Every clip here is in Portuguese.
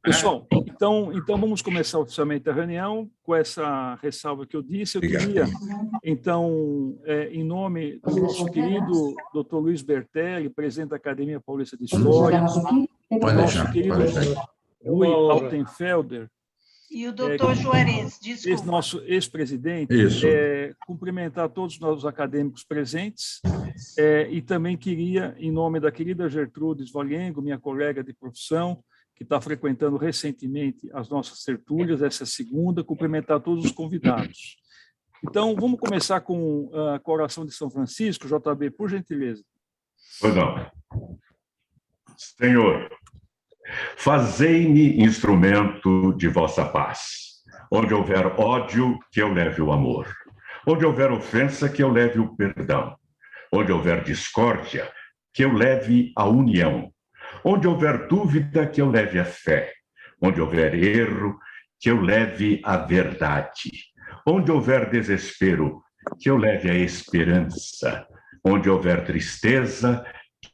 Pessoal, então vamos começar oficialmente a reunião com essa ressalva que eu disse. Eu queria, então, em nome do nosso querido Dr. Luiz Bertelli, presidente da Academia Paulista de História, nosso querido Rui Altenfelder, e o doutor Juarez, desculpa. Nosso ex-presidente, cumprimentar todos os acadêmicos presentes e também queria, em nome da querida Gertrudes Valengo, minha colega de profissão, que está frequentando recentemente as nossas tertúlias, essa segunda, cumprimentar todos os convidados. Então, vamos começar com a oração de São Francisco, JB, por gentileza. Pois não. Senhor, fazei-me instrumento de vossa paz. Onde houver ódio, que eu leve o amor. Onde houver ofensa, que eu leve o perdão. Onde houver discórdia, que eu leve a união. Onde houver dúvida, que eu leve a fé. Onde houver erro, que eu leve a verdade. Onde houver desespero, que eu leve a esperança. Onde houver tristeza,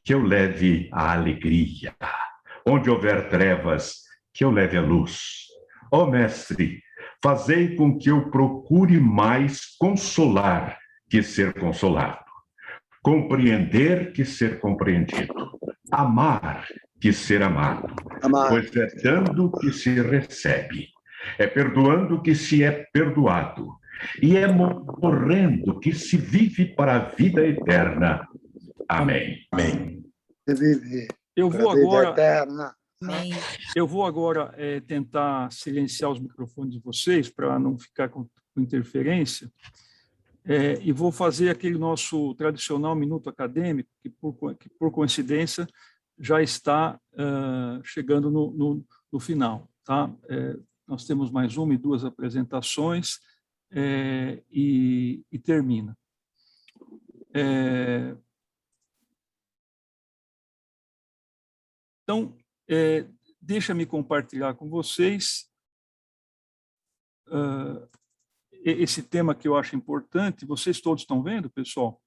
que eu leve a alegria. Onde houver trevas, que eu leve a luz. Ó Mestre, fazei com que eu procure mais consolar que ser consolado. Compreender que ser compreendido. Amar que ser amado. Pois é dando que se recebe. É perdoando que se é perdoado. E é morrendo que se vive para a vida eterna. Amém. Amém. Eu vou agora tentar silenciar os microfones de vocês para não ficar com interferência. E vou fazer aquele nosso tradicional minuto acadêmico, que por coincidência já está chegando no final. Tá? Nós temos mais uma e duas apresentações e termina. Então, deixa-me compartilhar com vocês esse tema que eu acho importante. Vocês todos estão vendo, pessoal?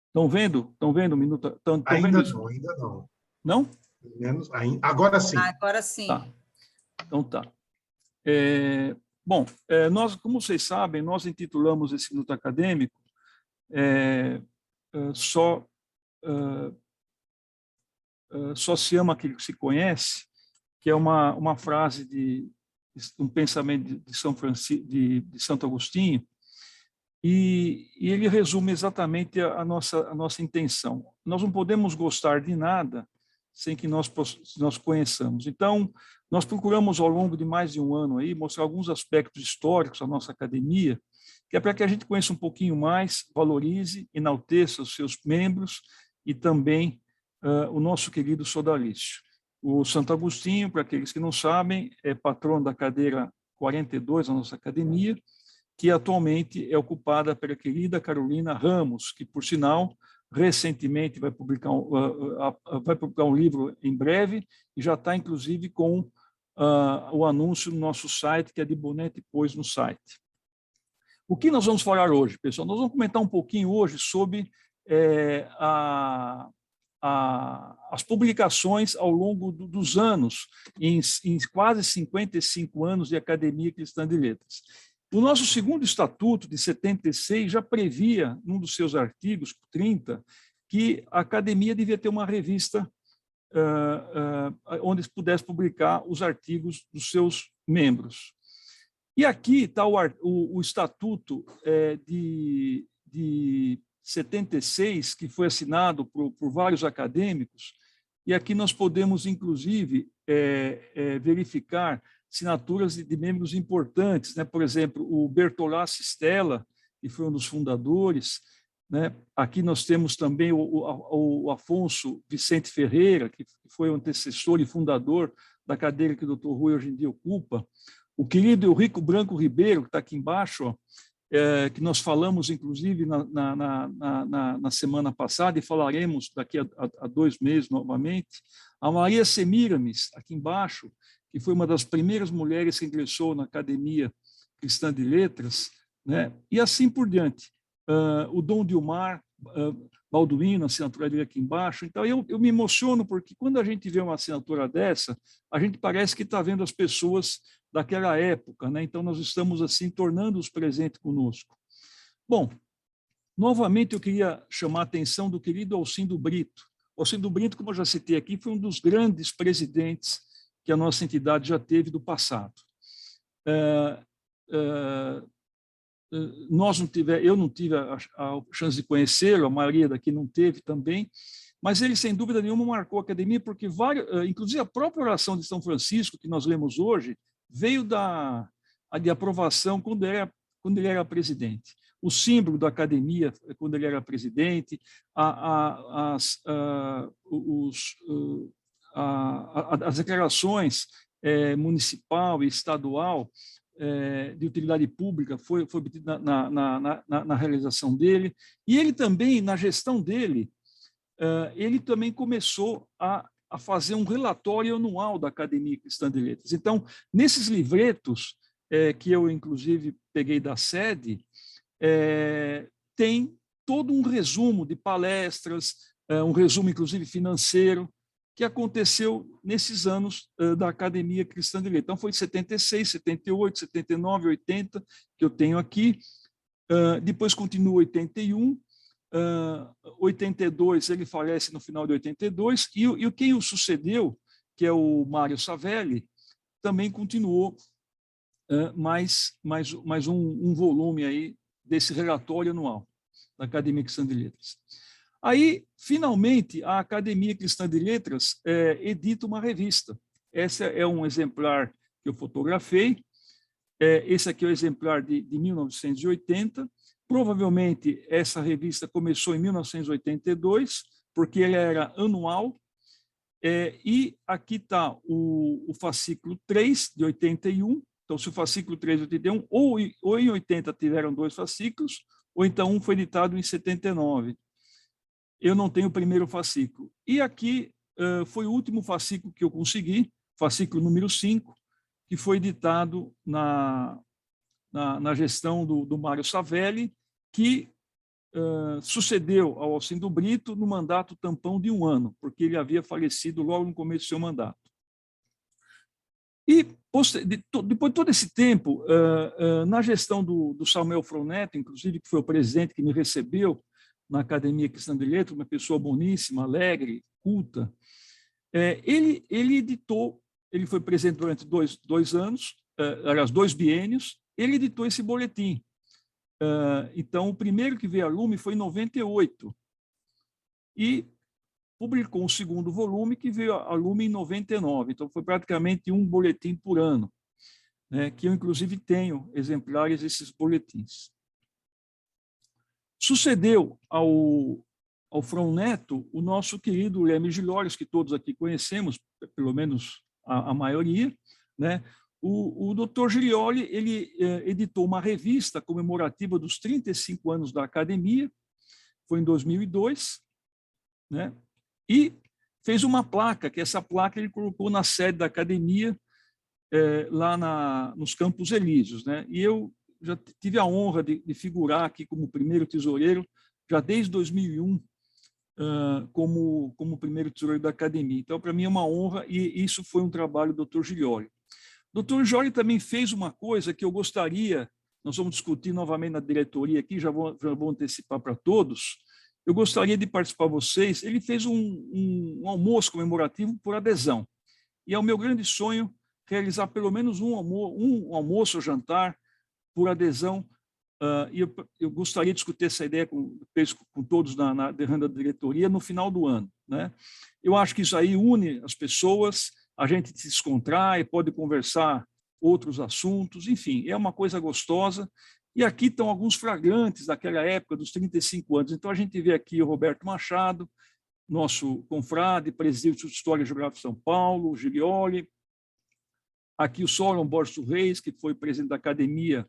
Estão vendo? Estão vendo? Minuto? Ainda não, ainda não. Não? Menos, agora sim. Agora sim. Tá. Então tá. Bom, nós, como vocês sabem, nós intitulamos esse minuto acadêmico só se ama aquilo que se conhece, que é uma frase de um pensamento de São Francisco, de Santo Agostinho, e ele resume exatamente a nossa intenção. Nós não podemos gostar de nada sem que nós conheçamos. Então, nós procuramos, ao longo de mais de um ano, aí, mostrar alguns aspectos históricos da nossa academia, que é para que a gente conheça um pouquinho mais, valorize, enalteça os seus membros e também o nosso querido sodalício. O Santo Agostinho, para aqueles que não sabem, é patrono da cadeira 42 da nossa academia, que atualmente é ocupada pela querida Carolina Ramos, que, por sinal, recentemente vai publicar um livro em breve e já está, inclusive, com o anúncio no nosso site, que é de Bonetti Pôs no site. O que nós vamos falar hoje, pessoal? Nós vamos comentar um pouquinho hoje sobre as publicações ao longo dos anos, em quase 55 anos de Academia Cristã de Letras. O nosso segundo estatuto, de 76, já previa, num dos seus artigos, 30, que a Academia devia ter uma revista onde pudesse publicar os artigos dos seus membros. E aqui está o estatuto de 76, que foi assinado por vários acadêmicos, e aqui nós podemos, inclusive, verificar assinaturas de membros importantes, né? Por exemplo, o Bertolassi Stella, que foi um dos fundadores, né? Aqui nós temos também o Afonso Vicente Ferreira, que foi o antecessor e fundador da cadeira que o Dr. Rui hoje em dia ocupa, o querido Eurico Branco Ribeiro, que está aqui embaixo, ó, que nós falamos, inclusive, na semana passada, e falaremos daqui a 2 meses novamente, a Maria Semiramis, aqui embaixo, que foi uma das primeiras mulheres que ingressou na Academia Cristã de Letras, né? E assim por diante. O Dom Dilmar Balduino, a assinatura dele aqui embaixo. Então, eu me emociono, porque quando a gente vê uma assinatura dessa, a gente parece que está vendo as pessoas daquela época, né? Então, nós estamos, assim, tornando-os presentes conosco. Bom, novamente eu queria chamar a atenção do querido Alcindo Brito. Alcindo Brito, como eu já citei aqui, foi um dos grandes presidentes que a nossa entidade já teve do passado. Eu não tive a chance de conhecê-lo, a maioria daqui não teve também, mas ele, sem dúvida nenhuma, marcou a academia, porque inclusive a própria oração de São Francisco, que nós lemos hoje, veio de aprovação quando ele era presidente. O símbolo da academia, quando ele era presidente, as declarações municipal e estadual de utilidade pública foi obtida na realização dele, e ele também, na gestão dele, ele também começou a fazer um relatório anual da Academia Cristã de Letras. Então, nesses livretos, que eu, inclusive, peguei da sede, tem todo um resumo de palestras, um resumo, inclusive, financeiro, que aconteceu nesses anos da Academia Cristã de Letras. Então, foi 76, 78, 79, 80, que eu tenho aqui. Depois continua 81, 82, ele falece no final de 82, e quem o sucedeu, que é o Mário Savelli, também continuou mais um volume aí desse relatório anual da Academia Cristã de Letras. Aí, finalmente, a Academia Cristã de Letras edita uma revista. Esse é um exemplar que eu fotografei. Esse aqui é o exemplar de 1980. Provavelmente, essa revista começou em 1982, porque ela era anual. E aqui está o fascículo 3, de 81. Então, se o fascículo 3 de 81, ou em 80 tiveram 2 fascículos, ou então um foi editado em 79. Eu não tenho o primeiro fascículo. E aqui foi o último fascículo que eu consegui, fascículo número 5, que foi editado na gestão do Mário Savelli, que sucedeu ao Alcindo Brito no mandato tampão de 1 ano, porque ele havia falecido logo no começo do seu mandato. E, depois de todo esse tempo, na gestão do Samuel Froneto, inclusive, que foi o presidente que me recebeu na Academia Cristã de Letras, uma pessoa boníssima, alegre, culta, ele editou, ele foi presidente durante dois anos, aliás, 2 biênios, ele editou esse boletim. Então, o primeiro que veio a lume foi em 98, e publicou um segundo volume que veio a lume em 99, então foi praticamente um boletim por ano, né, que eu, inclusive, tenho exemplares desses boletins. Sucedeu ao Froneto o nosso querido Leme Gilholes, que todos aqui conhecemos, pelo menos a maioria, né? O doutor Gilioli, ele editou uma revista comemorativa dos 35 anos da Academia, foi em 2002, né? E fez uma placa, que essa placa ele colocou na sede da Academia, lá nos Campos Elíseos, né? E eu já tive a honra de figurar aqui como primeiro tesoureiro, já desde 2001, como primeiro tesoureiro da Academia. Então, para mim é uma honra, e isso foi um trabalho do Dr. Gilioli. O Dr. Gilioli também fez uma coisa que eu gostaria, nós vamos discutir novamente na diretoria aqui, já vou antecipar para todos, eu gostaria de participar vocês. Ele fez um almoço comemorativo por adesão, e é o meu grande sonho realizar pelo menos um almoço ou jantar por adesão, e eu gostaria de discutir essa ideia com todos na diretoria no final do ano, né? Eu acho que isso aí une as pessoas, a gente se descontrai, pode conversar outros assuntos, enfim, é uma coisa gostosa. E aqui estão alguns flagrantes daquela época, dos 35 anos. Então, a gente vê aqui o Roberto Machado, nosso confrade, presidente do Instituto de História e Geografia de São Paulo, o Gilioli. Aqui o Solon Borges Reis, que foi presidente da Academia,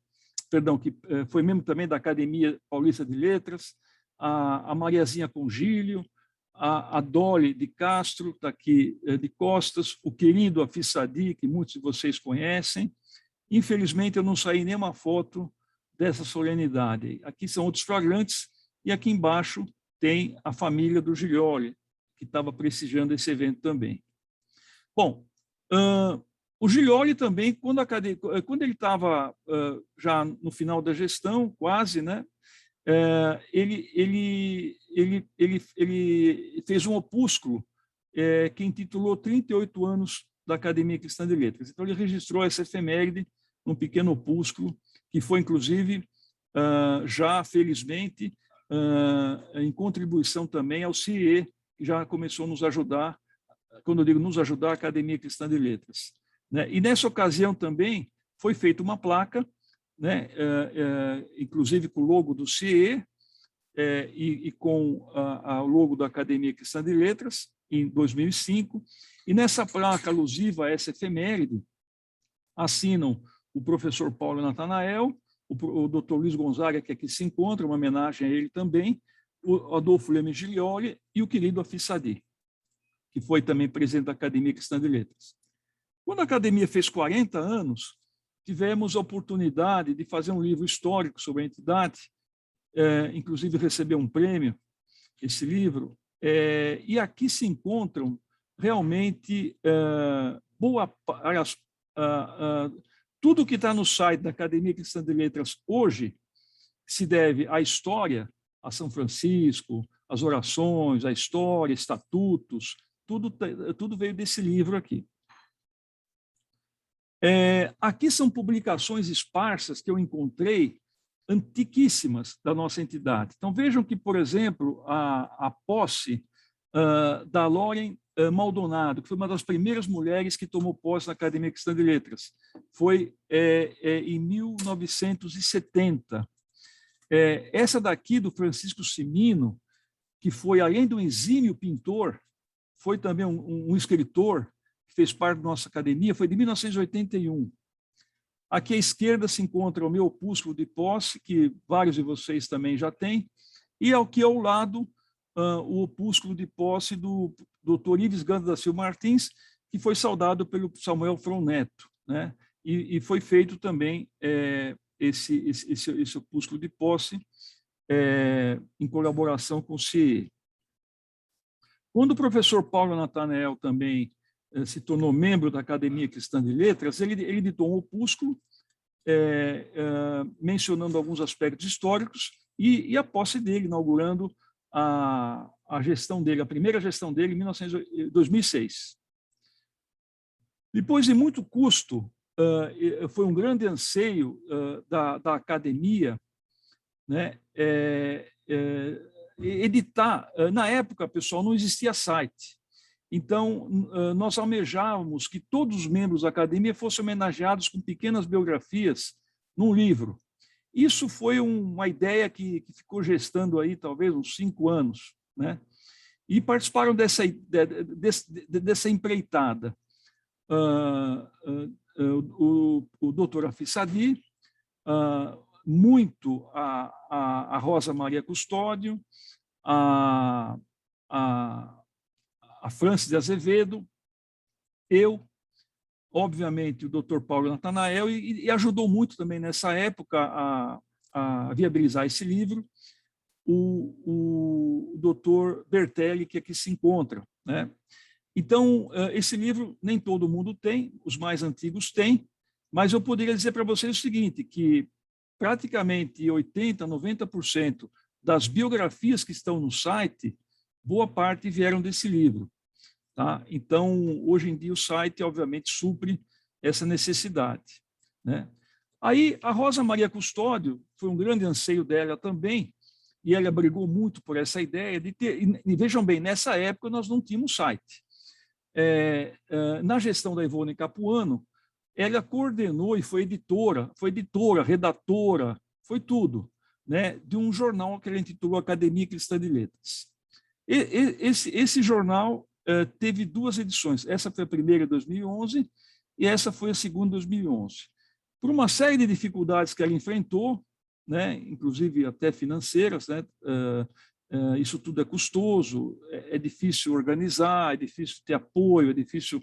perdão, que foi membro também da Academia Paulista de Letras, a Mariazinha Congílio, a Dolly de Castro, está aqui de costas, o querido Afis Sadi, que muitos de vocês conhecem. Infelizmente, eu não saí nenhuma foto dessa solenidade. Aqui são outros flagrantes, e aqui embaixo tem a família do Gilioli, que estava prestigiando esse evento também. Bom, o Gilioli também, quando ele estava já no final da gestão, quase, né, ele fez um opúsculo que intitulou 38 anos da Academia Cristã de Letras. Então, ele registrou essa efeméride num pequeno opúsculo, que foi, inclusive, já, felizmente, em contribuição também ao CIE, que já começou a nos ajudar, quando eu digo nos ajudar, a Academia Cristã de Letras. Né? E, nessa ocasião, também, foi feita uma placa, né? Inclusive com o logo do CIE e com o logo da Academia Cristã de Letras, em 2005, e nessa placa alusiva a essa efeméride, assinam o professor Paulo Natanael, o doutor Luiz Gonzaga, que aqui se encontra, uma homenagem a ele também, o Adolfo Leme Gilioli e o querido Afis Sadi, que foi também presidente da Academia Cristã de Letras. Quando a Academia fez 40 anos, tivemos a oportunidade de fazer um livro histórico sobre a entidade, inclusive recebeu um prêmio, esse livro, e aqui se encontram realmente tudo que está no site da Academia Cristã de Letras hoje se deve à história, a São Francisco, as orações, a história, estatutos, tudo veio desse livro aqui. Aqui são publicações esparsas que eu encontrei, antiquíssimas da nossa entidade. Então, vejam que, por exemplo, a posse da Loren Maldonado, que foi uma das primeiras mulheres que tomou posse na Academia Cristã de Letras, foi em 1970. Essa daqui, do Francisco Cimino, que foi, além do exímio pintor, foi também um escritor, que fez parte da nossa academia, foi de 1981. Aqui à esquerda se encontra o meu opúsculo de posse, que vários de vocês também já têm, e aqui ao lado o opúsculo de posse do Dr. Ives Ganda da Silva Martins, que foi saudado pelo Samuel Fron Neto, né? E foi feito também esse opúsculo de posse em colaboração com o CIE. Quando o professor Paulo Natanael também se tornou membro da Academia Cristã de Letras, ele editou um opúsculo mencionando alguns aspectos históricos e a posse dele, inaugurando a gestão dele, a primeira gestão dele em 2006. Depois de muito custo, foi um grande anseio da academia, né, editar. Na época, pessoal, não existia site. Então, nós almejávamos que todos os membros da academia fossem homenageados com pequenas biografias num livro. Isso foi uma ideia que ficou gestando aí talvez uns 5 anos, né? E participaram dessa empreitada o doutor Afis Sadi, muito a Rosa Maria Custódio, a Francis de Azevedo, eu, obviamente, o doutor Paulo Natanael, e ajudou muito também nessa época a viabilizar esse livro, o doutor Bertelli, que aqui se encontra, né? Então, esse livro nem todo mundo tem, os mais antigos têm, mas eu poderia dizer para vocês o seguinte, que praticamente 80%, 90% das biografias que estão no site, boa parte vieram desse livro. Tá? Então, hoje em dia, o site, obviamente, supre essa necessidade, né? Aí, a Rosa Maria Custódio, foi um grande anseio dela também, e ela brigou muito por essa ideia de ter... E vejam bem, nessa época, nós não tínhamos site. Na gestão da Ivone Capuano, ela coordenou e foi editora, redatora, foi tudo, né, de um jornal que ela intitulou Academia Cristã de Letras. Esse jornal teve 2 edições, essa foi a primeira em 2011 e essa foi a segunda em 2011. Por uma série de dificuldades que ela enfrentou, né, inclusive até financeiras, né, isso tudo é custoso, é difícil organizar, é difícil ter apoio, é difícil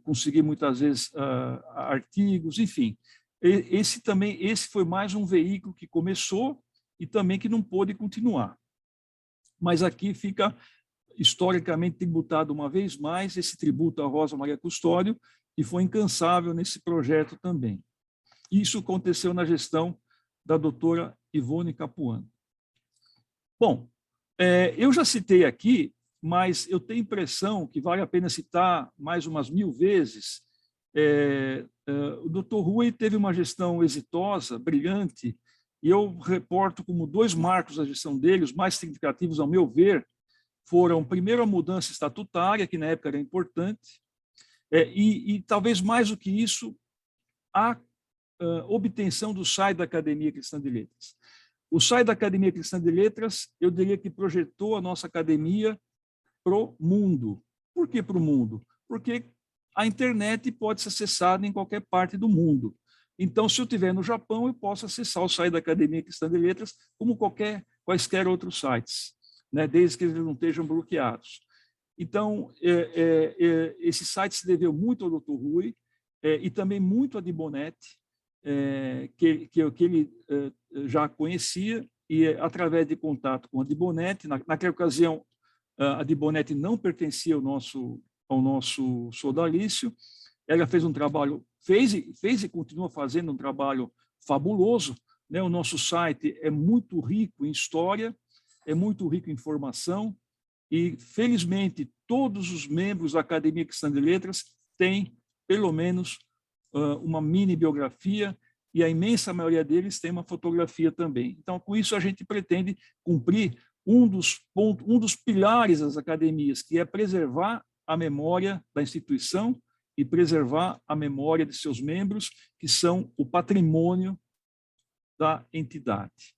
conseguir muitas vezes artigos, enfim. Esse foi mais um veículo que começou e também que não pôde continuar. mas aqui fica historicamente tributado uma vez mais esse tributo à Rosa Maria Custódio, que foi incansável nesse projeto também. Isso aconteceu na gestão da doutora Ivone Capuano. Bom, eu já citei aqui, mas eu tenho a impressão que vale a pena citar mais umas 1000 vezes. O doutor Rui teve uma gestão exitosa, brilhante, e eu reporto como 2 marcos da gestão dele, os mais significativos, ao meu ver, foram, primeiro, a mudança estatutária, que na época era importante, e talvez mais do que isso, a obtenção do SAI da Academia Cristã de Letras. O SAI da Academia Cristã de Letras, eu diria que projetou a nossa academia para o mundo. Por que para o mundo? Porque a internet pode ser acessada em qualquer parte do mundo. Então, se eu estiver no Japão, eu posso acessar o SAI da Academia Cristã de Letras como quaisquer outros sites, né, desde que eles não estejam bloqueados. Então, esse site se deveu muito ao Dr. Rui e também muito a Dibonetti, que ele já conhecia, e através de contato com a Dibonetti, naquela ocasião, a Dibonetti não pertencia ao nosso sodalício, ela fez um trabalho, fez e continua fazendo um trabalho fabuloso, né? O nosso site é muito rico em história, é muito rico em informação, e, felizmente, todos os membros da Academia Cristã de Letras têm, pelo menos, uma mini-biografia, e a imensa maioria deles tem uma fotografia também. Então, com isso, a gente pretende cumprir um dos pilares das academias, que é preservar a memória da instituição e preservar a memória de seus membros, que são o patrimônio da entidade.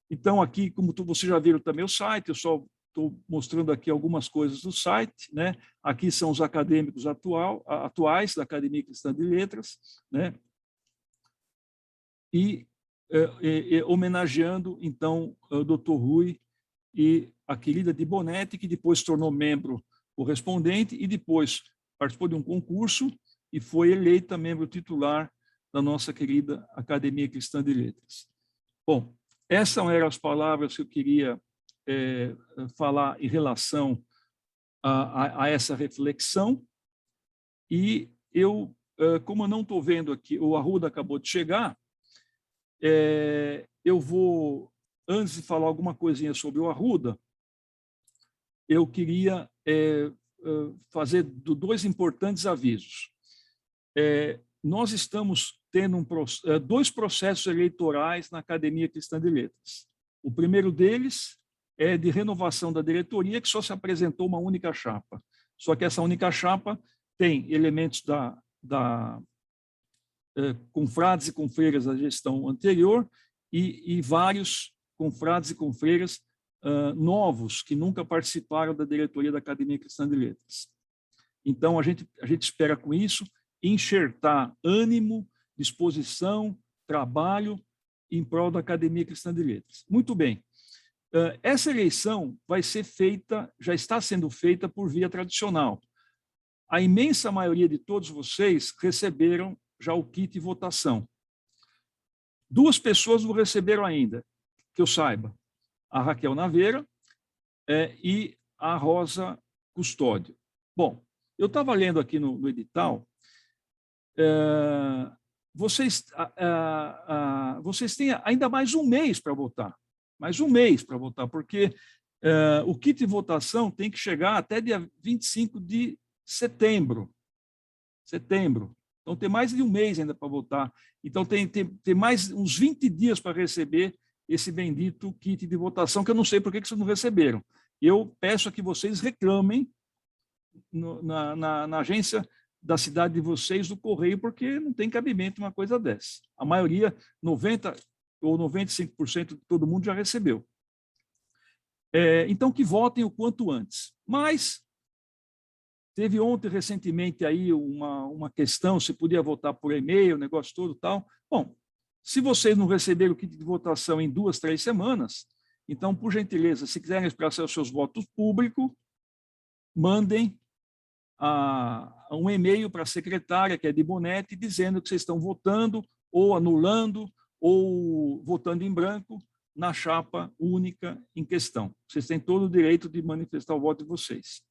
Então, aqui, como vocês já viram também o site, eu só estou mostrando aqui algumas coisas do site, né? Aqui são os acadêmicos atuais da Academia Cristã de Letras, né? E homenageando, então, o Dr. Rui e a querida Dibonetti, que depois se tornou membro correspondente e depois participou de um concurso e foi eleita membro titular da nossa querida Academia Cristã de Letras. Bom, essas eram as palavras que eu queria falar em relação a essa reflexão. E eu, como eu não estou vendo aqui, o Arruda acabou de chegar, eu vou, antes de falar alguma coisinha sobre o Arruda, eu queria fazer 2 importantes avisos. Nós estamos tendo 2 processos eleitorais na Academia Cristã de Letras. O primeiro deles é de renovação da diretoria, que só se apresentou uma única chapa. Só que essa única chapa tem elementos da confrades e confreiras da gestão anterior e vários confrades e confreiras novos que nunca participaram da diretoria da Academia Cristã de Letras. Então, a gente espera com isso enxertar ânimo, disposição, trabalho em prol da Academia Cristã de Letras. Muito bem. Essa eleição vai ser feita, já está sendo feita por via tradicional. A imensa maioria de todos vocês receberam já o kit de votação. 2 pessoas não receberam ainda, que eu saiba. A Raquel Naveira e a Rosa Custódio. Bom, eu estava lendo aqui no edital, vocês têm ainda mais um mês para votar. Mais um mês para votar, porque o kit de votação tem que chegar até dia 25 de setembro. Então, tem mais de um mês ainda para votar. Então, tem mais uns 20 dias para receber esse bendito kit de votação, que eu não sei por que vocês não receberam. Eu peço a que vocês reclamem na agência da cidade de vocês, do Correio, porque não tem cabimento uma coisa dessa. A maioria, 90% ou 95% de todo mundo já recebeu. Então, que votem o quanto antes. Mas teve ontem, recentemente, aí uma questão, se podia votar por e-mail, o negócio todo e tal. Bom, se vocês não receberam o kit de votação em 2, 3 semanas, então, por gentileza, se quiserem expressar os seus votos públicos, mandem um e-mail para a secretária, que é Dibonetti, dizendo que vocês estão votando, ou anulando, ou votando em branco, na chapa única em questão. Vocês têm todo o direito de manifestar o voto de vocês.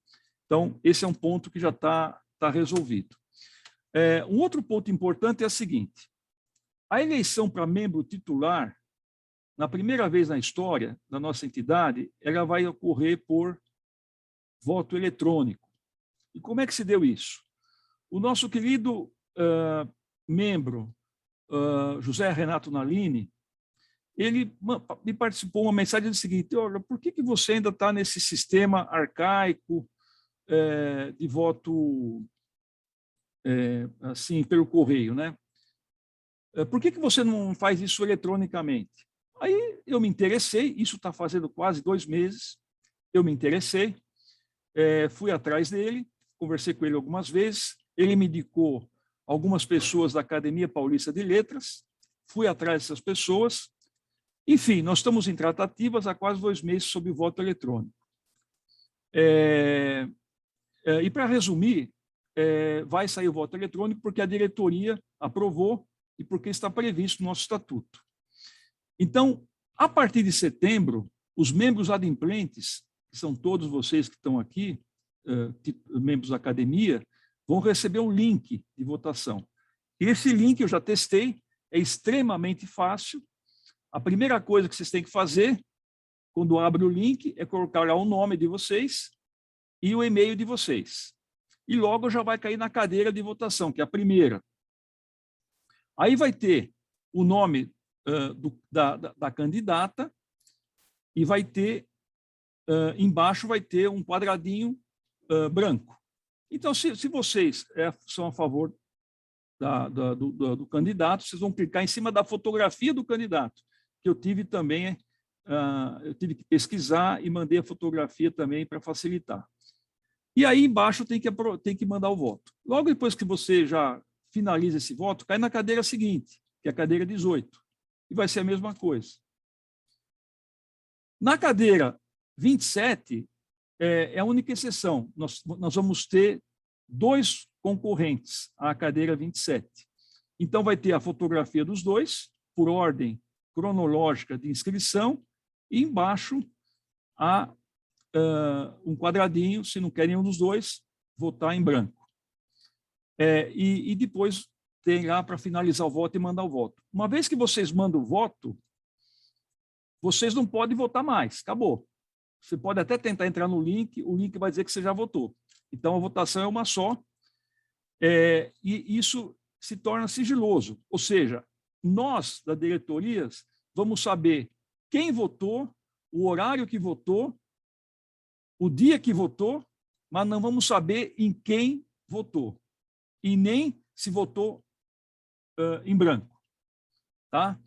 Então, esse é um ponto que já está resolvido. Um outro ponto importante é o seguinte: a eleição para membro titular, na primeira vez na história da nossa entidade, ela vai ocorrer por voto eletrônico. E como é que se deu isso? O nosso querido membro, José Renato Nalini, ele me participou uma mensagem do seguinte: olha, por que você ainda está nesse sistema arcaico de voto assim pelo correio, né? Por que você não faz isso eletronicamente? Aí eu me interessei, isso está fazendo quase 2 meses, eu me interessei, fui atrás dele, conversei com ele algumas vezes, ele me indicou algumas pessoas da Academia Paulista de Letras, fui atrás dessas pessoas. Enfim, nós estamos em tratativas há quase 2 meses sobre voto eletrônico. E, para resumir, vai sair o voto eletrônico porque a diretoria aprovou e porque está previsto no nosso estatuto. Então, a partir de setembro, os membros adimplentes, que são todos vocês que estão aqui, membros da academia, vão receber um link de votação. Esse link eu já testei, é extremamente fácil. A primeira coisa que vocês têm que fazer, quando abre o link, é colocar lá o nome de vocês e o e-mail de vocês. E logo já vai cair na cadeira de votação, que é a primeira. Aí vai ter o nome da candidata e vai ter, embaixo vai ter um quadradinho branco. Então, se vocês são a favor do candidato, vocês vão clicar em cima da fotografia do candidato, que eu tive também, eu tive que pesquisar e mandei a fotografia também para facilitar. E aí embaixo tem que mandar o voto. Logo depois que você já finaliza esse voto, cai na cadeira seguinte, que é a cadeira 18, e vai ser a mesma coisa. Na cadeira 27, é a única exceção. Nós vamos ter 2 concorrentes à cadeira 27. Então, vai ter a fotografia dos 2, por ordem cronológica de inscrição, e embaixo há um quadradinho, se não querem um dos 2, votar em branco. E depois tem lá para finalizar o voto e mandar o voto. Uma vez que vocês mandam o voto, vocês não podem votar mais, acabou. Você pode até tentar entrar no link, o link vai dizer que você já votou. Então, a votação é uma só, e isso se torna sigiloso. Ou seja, nós, da diretoria, vamos saber quem votou, o horário que votou, o dia que votou, mas não vamos saber em quem votou, e nem se votou em branco. Tá?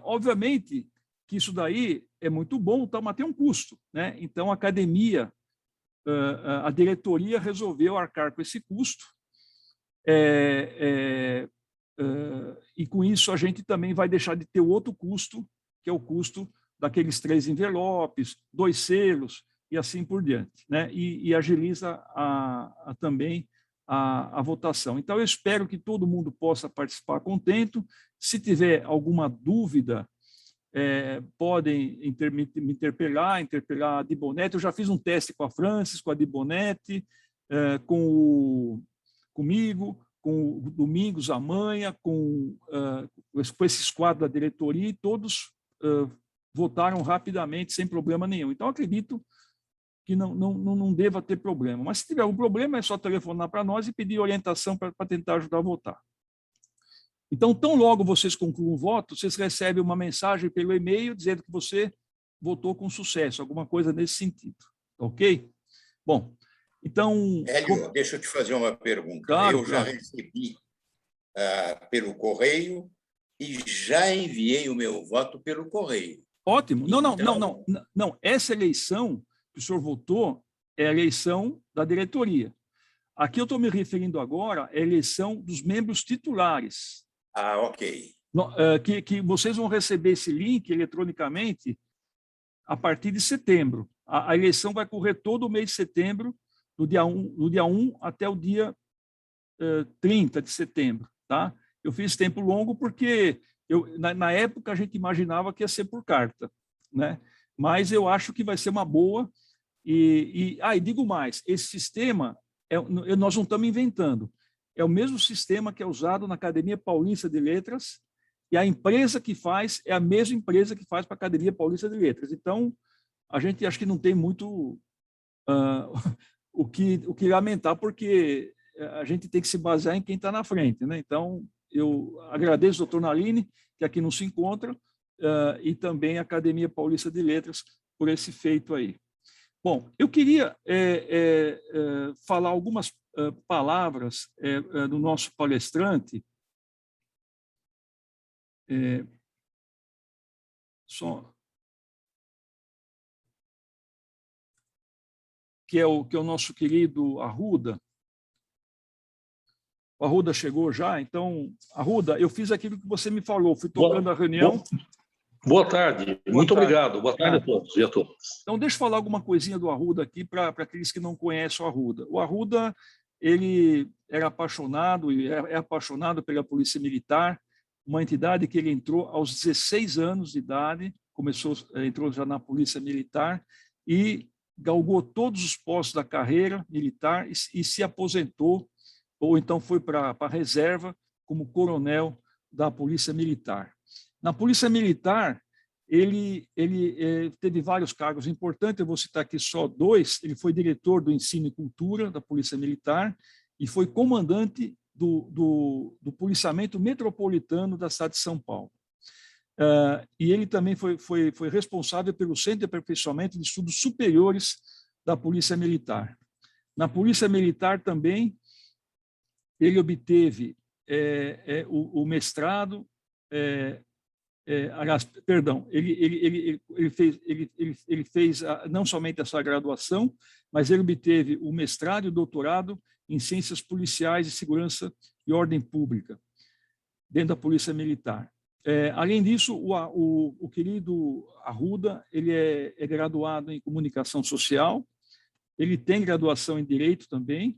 Obviamente que isso daí é muito bom, tá, mas tem um custo, né? Então, a academia, a diretoria resolveu arcar com esse custo, e com isso a gente também vai deixar de ter o outro custo, que é o custo daqueles 3 envelopes, 2 selos e assim por diante, né? E agiliza também a votação. Então, eu espero que todo mundo possa participar contento. Se tiver alguma dúvida, podem me interpelar a Dibonete. Eu já fiz um teste com a Francis, com a Dibonete, comigo, com o Domingos Amanha, com esses quadros da diretoria, e todos votaram rapidamente, sem problema nenhum. Então, acredito que não deva ter problema. Mas, se tiver algum problema, é só telefonar para nós e pedir orientação para tentar ajudar a votar. Então, tão logo vocês concluam o voto, vocês recebem uma mensagem pelo e-mail dizendo que você votou com sucesso, alguma coisa nesse sentido. Ok? Bom, então... Hélio, deixa eu te fazer uma pergunta. Claro, eu já recebi pelo correio e já enviei o meu voto pelo correio. Ótimo. Não. Essa eleição que o senhor votou é a eleição da diretoria. Aqui eu estou me referindo agora à eleição dos membros titulares. Ah, ok. Que vocês vão receber esse link eletronicamente a partir de setembro. A eleição vai correr todo o mês de setembro, do dia 1 até o dia 30 de setembro. Tá? Eu fiz tempo longo porque Na época, a gente imaginava que ia ser por carta, né? Mas eu acho que vai ser uma boa. E digo mais, esse sistema, nós não estamos inventando, é o mesmo sistema que é usado na Academia Paulista de Letras, e a empresa que faz é a mesma empresa que faz para a Academia Paulista de Letras. Então, a gente acho que não tem muito o que lamentar, porque a gente tem que se basear em quem está na frente, né? Então, eu agradeço ao doutor Nalini, que aqui não se encontra, e também a Academia Paulista de Letras por esse feito aí. Bom, eu queria falar algumas palavras do nosso palestrante, que é o nosso querido Arruda. O Arruda chegou já, então, Arruda, eu fiz aquilo que você me falou, fui tocando a reunião. Boa tarde, muito obrigado. Boa tarde a todos e a todas. Então, deixa eu falar alguma coisinha do Arruda aqui para aqueles que não conhecem o Arruda. O Arruda, ele era apaixonado e é apaixonado pela Polícia Militar, uma entidade que ele entrou aos 16 anos de idade, entrou já na Polícia Militar e galgou todos os postos da carreira militar e se aposentou, ou então foi para a reserva como coronel da Polícia Militar. Na Polícia Militar, ele teve vários cargos importantes, eu vou citar aqui só dois. Ele foi diretor do Ensino e Cultura da Polícia Militar e foi comandante do policiamento metropolitano da cidade de São Paulo. E ele também foi responsável pelo Centro de Aperfeiçoamento de Estudos Superiores da Polícia Militar. Na Polícia Militar também, ele obteve o mestrado, ele fez não somente essa graduação, mas ele obteve o mestrado e o doutorado em Ciências Policiais e Segurança e Ordem Pública, dentro da Polícia Militar. Além disso, o querido Arruda, ele é graduado em Comunicação Social, ele tem graduação em Direito também,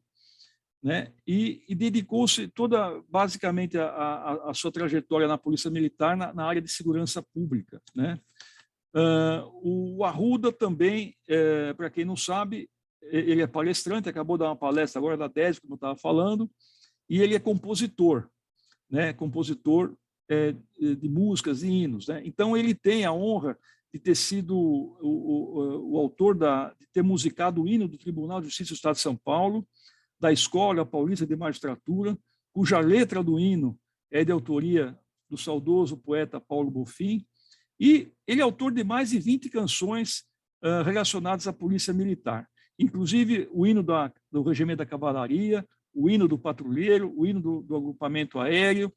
né? E dedicou-se basicamente a sua trajetória na Polícia Militar na área de segurança pública, né? O Arruda também, para quem não sabe, ele é palestrante, acabou de dar uma palestra agora da DESE, como eu estava falando, e ele é compositor, né? Compositor de músicas e hinos, né? Então, ele tem a honra de ter sido o autor de ter musicado o hino do Tribunal de Justiça do Estado de São Paulo, da Escola Paulista de Magistratura, cuja letra do hino é de autoria do saudoso poeta Paulo Bonfim, e ele é autor de mais de 20 canções relacionadas à Polícia Militar, inclusive o hino do Regimento da Cavalaria, o hino do Patrulheiro, o hino do Agrupamento Aéreo,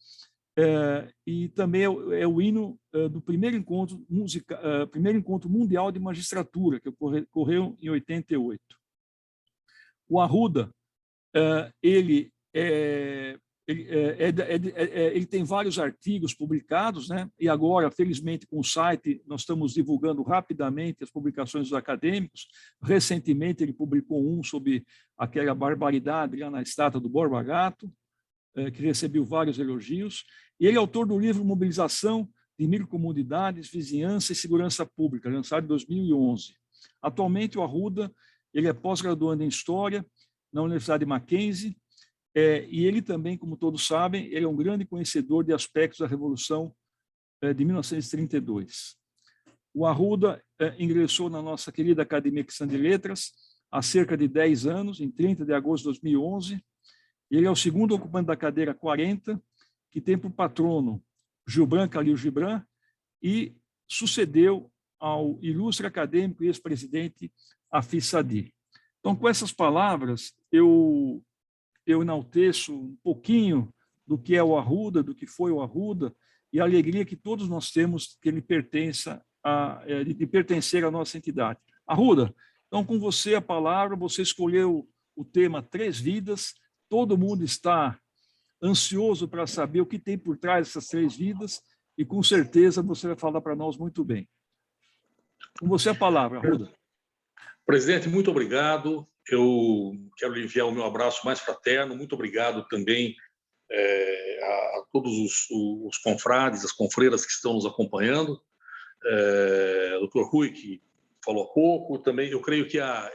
e também é o hino do primeiro encontro mundial de magistratura, que ocorreu em 88. O Arruda, ele tem vários artigos publicados, né? E agora, felizmente, com o site, nós estamos divulgando rapidamente as publicações dos acadêmicos. Recentemente, ele publicou um sobre aquela barbaridade lá na estátua do Borba Gato, que recebeu vários elogios. E ele é autor do livro Mobilização de Microcomunidades, Vizinhança e Segurança Pública, lançado em 2011. Atualmente, o Arruda ele é pós-graduando em História na Universidade Mackenzie, e ele também, como todos sabem, ele é um grande conhecedor de aspectos da Revolução de 1932. O Arruda ingressou na nossa querida Academia Cristã de Letras há cerca de 10 anos, em 30 de agosto de 2011. Ele é o segundo ocupante da cadeira 40, que tem por patrono Gilbran Khalil Gibran, e sucedeu ao ilustre acadêmico e ex-presidente Hafez Saadi. Então, com essas palavras, eu enalteço um pouquinho do que é o Arruda, do que foi o Arruda, e a alegria que todos nós temos que ele de pertencer à nossa entidade. Arruda, então, com você a palavra, você escolheu o tema 3 vidas, todo mundo está ansioso para saber o que tem por trás dessas 3 vidas, e com certeza você vai falar para nós muito bem. Com você a palavra, Arruda. Presidente, muito obrigado. Eu quero lhe enviar o meu abraço mais fraterno. Muito obrigado também a todos os confrades, as confreiras que estão nos acompanhando, Dr. Rui, que falou há pouco, também eu creio que a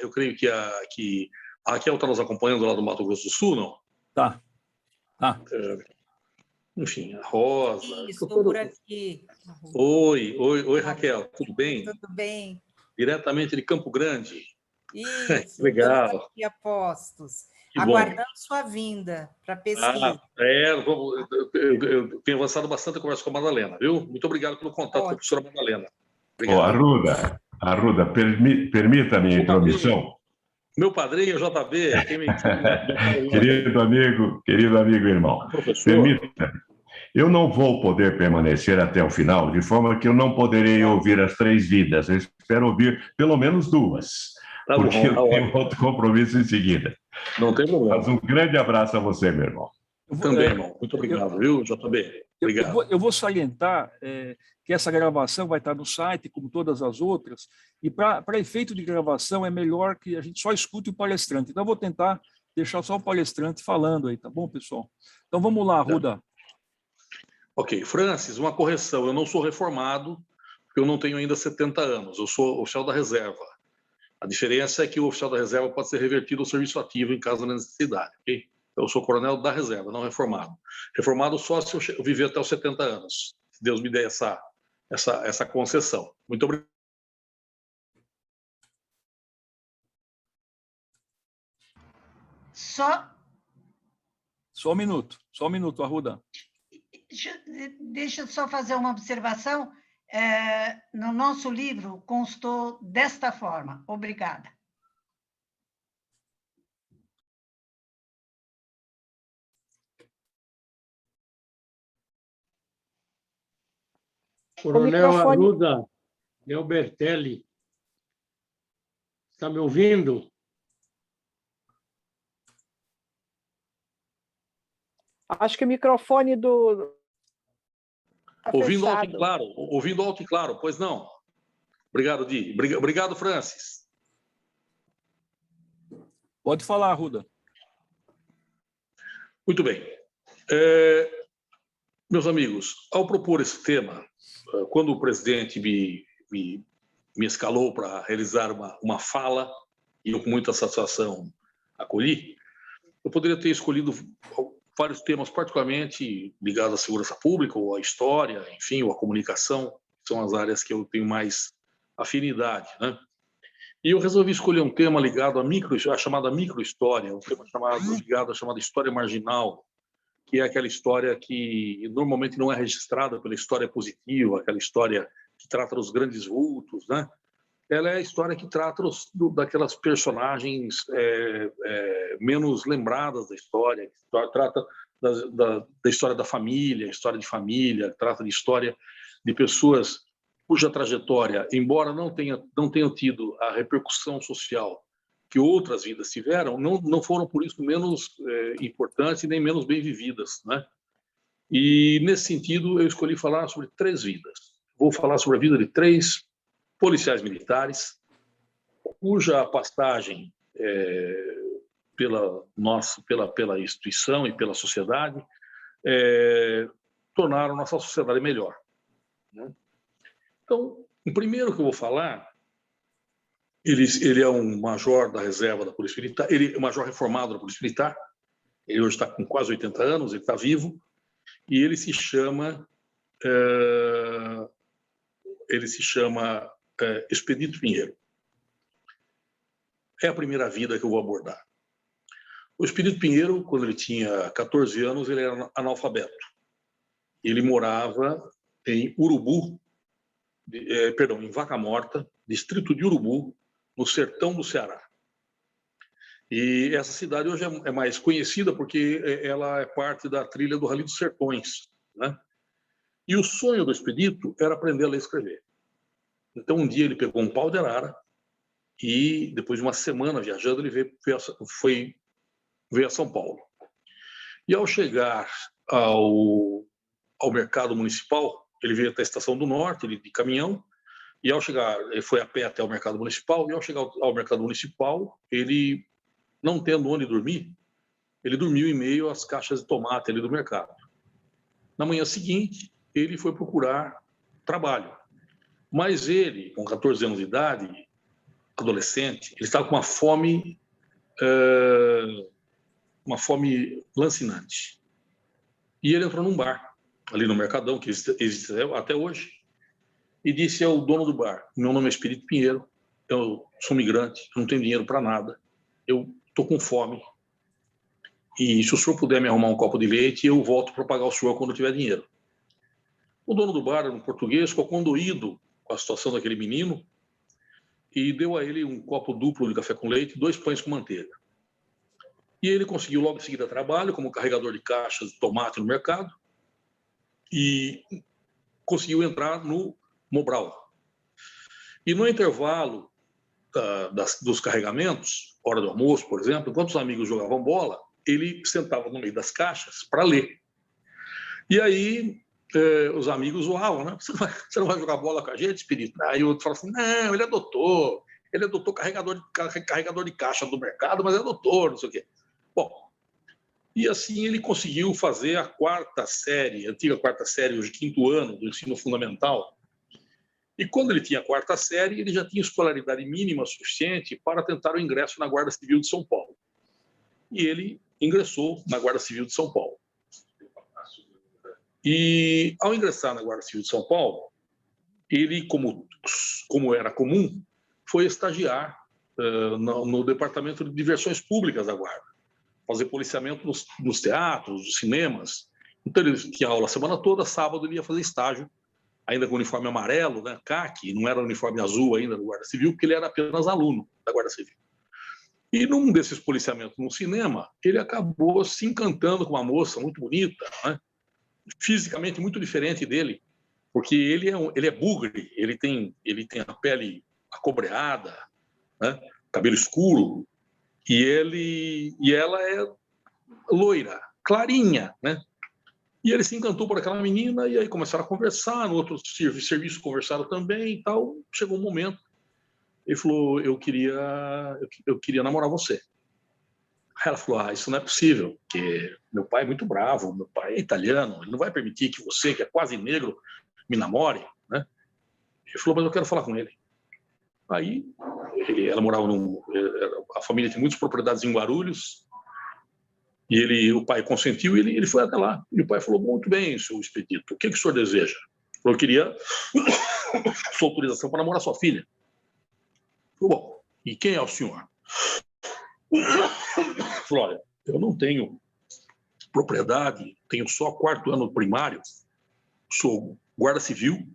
Raquel está nos acompanhando lá do Mato Grosso do Sul, não? Tá. Enfim, a Rosa. Estou por aqui. Oi, Raquel, tudo bem? Tudo bem. Diretamente de Campo Grande. Isso, legal. estamos aqui a postos, Que aguardando bom. sua vinda para pesquisa. Eu tenho avançado bastante a conversa com a Madalena, viu? Muito obrigado pelo contato com a professora Madalena. Obrigado. Arruda, permita-me a intromissão. Meu padrinho, JB, quem me... Querido amigo e irmão, permita-me. Eu não vou poder permanecer até o final, de forma que eu não poderei ouvir as 3 vidas. Eu espero ouvir pelo menos 2, porque eu tenho outro compromisso em seguida. Não tem problema. Mas um grande abraço a você, meu irmão. Também, irmão. Muito obrigado, viu, JB? Obrigado. Eu vou salientar que essa gravação vai estar no site, como todas as outras, e para efeito de gravação é melhor que a gente só escute o palestrante. Então, eu vou tentar deixar só o palestrante falando aí, tá bom, pessoal? Então, vamos lá, Arruda. Ok, Francis, uma correção. Eu não sou reformado, porque eu não tenho ainda 70 anos. Eu sou oficial da reserva. A diferença é que o oficial da reserva pode ser revertido ao serviço ativo em caso de necessidade, ok? Eu sou coronel da reserva, não reformado. Reformado só se eu viver até os 70 anos. Se Deus me der essa concessão. Muito obrigado. Só um minuto, Arruda. Deixa eu só fazer uma observação. No nosso livro constou desta forma. Obrigada. Coronel Arruda Delbertelli, está me ouvindo? Acho que o microfone do... Ouvindo alto e claro, pois não. Obrigado, Di. Obrigado, Francis. Pode falar, Arruda. Muito bem. Meus amigos, ao propor esse tema, quando o presidente me escalou para realizar uma fala, e eu com muita satisfação acolhi, eu poderia ter escolhido vários temas particularmente ligados à segurança pública, ou à história, enfim, ou à comunicação, que são as áreas que eu tenho mais afinidade, né? E eu resolvi escolher um tema ligado à chamada microhistória, um tema ligado à chamada história marginal, que é aquela história que normalmente não é registrada pela história positiva, aquela história que trata dos grandes vultos, né? Ela é a história que trata daquelas personagens menos lembradas da história, que trata da história da família, história de família, trata de história de pessoas cuja trajetória, embora não tenham tido a repercussão social que outras vidas tiveram, não foram por isso menos importantes nem menos bem vividas, né? E nesse sentido eu escolhi falar sobre 3 vidas. Vou falar sobre a vida de 3 policiais militares, cuja passagem pela instituição e pela sociedade tornaram nossa sociedade melhor, né? Então, o primeiro que eu vou falar, ele é um major da reserva da Polícia Militar, ele é um major reformado da Polícia Militar, ele hoje está com quase 80 anos, ele está vivo, e ele se chama Expedito Pinheiro. É a primeira vida que eu vou abordar. O Expedito Pinheiro, quando ele tinha 14 anos, ele era analfabeto. Ele morava em Urubu, em Vaca Morta, distrito de Urubu, no sertão do Ceará. E essa cidade hoje é mais conhecida porque ela é parte da trilha do Rally dos Sertões, né? E o sonho do Expedito era aprender a ler e escrever. Então, um dia ele pegou um pau de arara e, depois de uma semana viajando, ele veio a São Paulo. E, ao chegar ao mercado municipal, ele veio até a Estação do Norte, de caminhão, e ao chegar, ele foi a pé até o mercado municipal, e ao chegar ao mercado municipal, ele, não tendo onde dormir, ele dormiu em meio às caixas de tomate ali do mercado. Na manhã seguinte, ele foi procurar trabalho. Mas ele, com 14 anos de idade, adolescente, ele estava com uma fome lancinante. E ele entrou num bar, ali no Mercadão, que existe até hoje, e disse ao dono do bar: meu nome é Espírito Pinheiro, eu sou migrante, eu não tenho dinheiro para nada, eu estou com fome, e se o senhor puder me arrumar um copo de leite, eu volto para pagar o senhor quando eu tiver dinheiro. O dono do bar, era um português, ficou condoído com a situação daquele menino e deu a ele um copo duplo de café com leite e 2 pães com manteiga. E ele conseguiu logo em seguida trabalho como carregador de caixas de tomate no mercado e conseguiu entrar no Mobral. E no intervalo dos carregamentos, hora do almoço, por exemplo, enquanto os amigos jogavam bola, ele sentava no meio das caixas para ler. E aí os amigos zoavam, né? Você não vai jogar bola com a gente, Espírito? Aí o outro fala assim: não, ele é doutor carregador de caixa do mercado, mas é doutor, não sei o quê. Bom, e assim ele conseguiu fazer a 4ª série, a antiga 4ª série, hoje 5º ano do ensino fundamental. E quando ele tinha a 4ª série, ele já tinha escolaridade mínima suficiente para tentar o ingresso na Guarda Civil de São Paulo. E ele ingressou na Guarda Civil de São Paulo. E, ao ingressar na Guarda Civil de São Paulo, ele, como era comum, foi estagiar no Departamento de Diversões Públicas da Guarda, fazer policiamento nos teatros, nos cinemas. Então, ele tinha aula a semana toda, sábado ele ia fazer estágio, ainda com uniforme amarelo, né, caqui, não era uniforme azul ainda do Guarda Civil, porque ele era apenas aluno da Guarda Civil. E num desses policiamentos no cinema, ele acabou se encantando com uma moça muito bonita, né, fisicamente muito diferente dele, porque ele é bugre, ele tem a pele acobreada, né, cabelo escuro, e ela é loira, clarinha, né? E ele se encantou por aquela menina, e aí começaram a conversar, no outro serviço conversaram também e tal. Chegou um momento, ele falou: eu queria namorar você. Aí ela falou: isso não é possível, porque meu pai é muito bravo, meu pai é italiano, ele não vai permitir que você, que é quase negro, me namore, né? Ele falou: mas eu quero falar com ele. Aí ela morava a família tinha muitas propriedades em Guarulhos, e o pai consentiu, e ele foi até lá. E o pai falou: muito bem, seu Expedito, o que o senhor deseja? Eu queria sua autorização para namorar sua filha. Falou: bom, e quem é o senhor? Falou: olha, eu não tenho propriedade, tenho só 4º ano primário, sou guarda civil,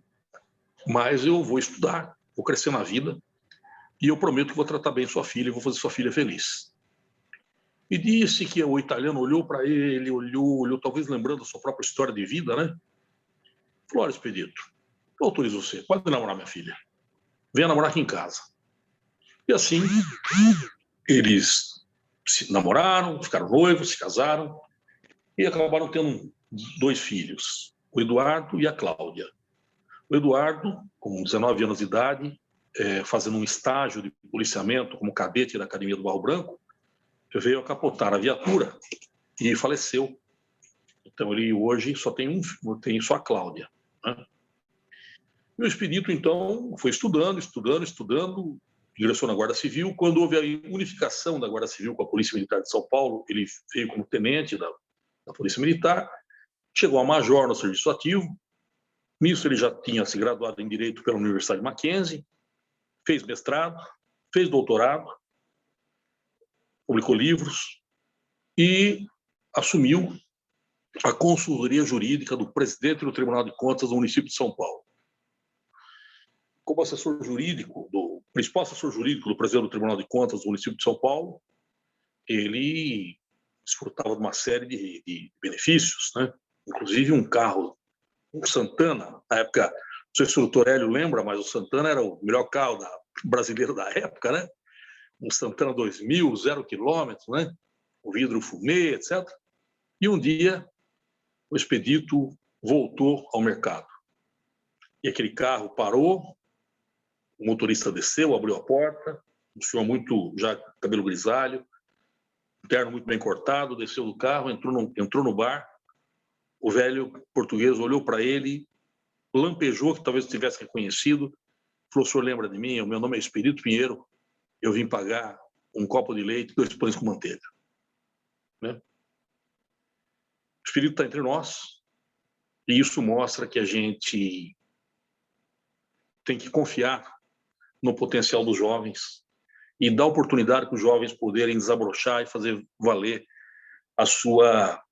mas eu vou estudar, vou crescer na vida, e eu prometo que vou tratar bem sua filha e vou fazer sua filha feliz. E disse que o italiano olhou para ele, olhou, talvez lembrando a sua própria história de vida, né? Falou: olha, Expedito, eu autorizo você, pode namorar minha filha. Venha namorar aqui em casa. E assim, eles se namoraram, ficaram noivos, se casaram, e acabaram tendo 2 filhos, o Eduardo e a Cláudia. O Eduardo, com 19 anos de idade, fazendo um estágio de policiamento como cadete da Academia do Barro Branco, veio a capotar a viatura e faleceu. Então, ele hoje só tem só a Cláudia, né? E o Expedito, então, foi estudando, ingressou na Guarda Civil. Quando houve a unificação da Guarda Civil com a Polícia Militar de São Paulo, ele veio como tenente da Polícia Militar, chegou a major no serviço ativo. Nisso, ele já tinha se graduado em Direito pela Universidade Mackenzie, fez mestrado, fez doutorado, publicou livros e assumiu a consultoria jurídica do presidente do Tribunal de Contas do município de São Paulo. Como assessor jurídico, principal assessor jurídico do presidente do Tribunal de Contas do município de São Paulo, ele desfrutava de uma série de benefícios, né? Inclusive um carro, um Santana, na época, não sei se o doutor Hélio lembra, mas o Santana era o melhor carro brasileiro da época, né? Um Santana 2000, 0 quilômetros, né? O vidro fumê, etc. E um dia, o Expedito voltou ao mercado. E aquele carro parou, o motorista desceu, abriu a porta, um senhor muito, já cabelo grisalho, terno muito bem cortado, desceu do carro, entrou no bar. O velho português olhou para ele, lampejou, que talvez tivesse reconhecido, falou: o senhor lembra de mim? O meu nome é Espírito Pinheiro, eu vim pagar um copo de leite e 2 pães com manteiga. Né? O Espírito está entre nós, e isso mostra que a gente tem que confiar no potencial dos jovens e dar oportunidade para os jovens poderem desabrochar e fazer valer a sua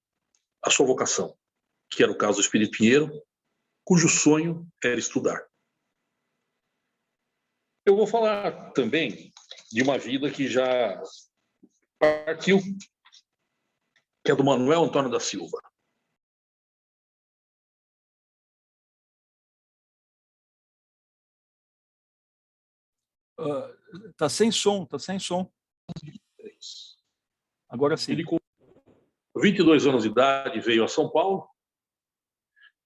vocação, que era o caso do Espírito Pinheiro, cujo sonho era estudar. Eu vou falar também de uma vida que já partiu, que é do Manuel Antônio da Silva. Tá sem som. Agora sim. Ele, com 22 anos de idade, veio a São Paulo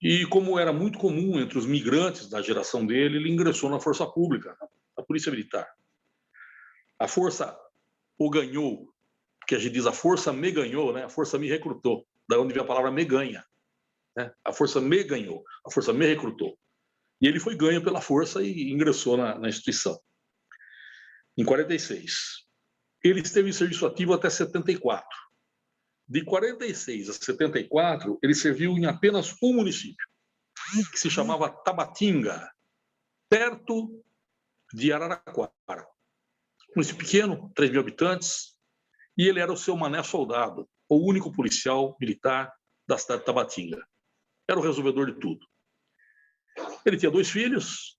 e, como era muito comum entre os migrantes da geração dele, ele ingressou na Força Pública, na Polícia Militar. A Força o ganhou, porque a gente diz a Força me ganhou, né? A Força me recrutou, da onde vem a palavra me ganha. Né? A Força me ganhou, a Força me recrutou. E ele foi ganho pela Força e ingressou na instituição. Em 46. Ele esteve em serviço ativo até 74. De 46 a 74, ele serviu em apenas um município, que se chamava Tabatinga, perto de Araraquara. Um município pequeno, 3.000 habitantes, e ele era o seu Mané Soldado, o único policial militar da cidade de Tabatinga. Era o resolvedor de tudo. Ele tinha 2 filhos,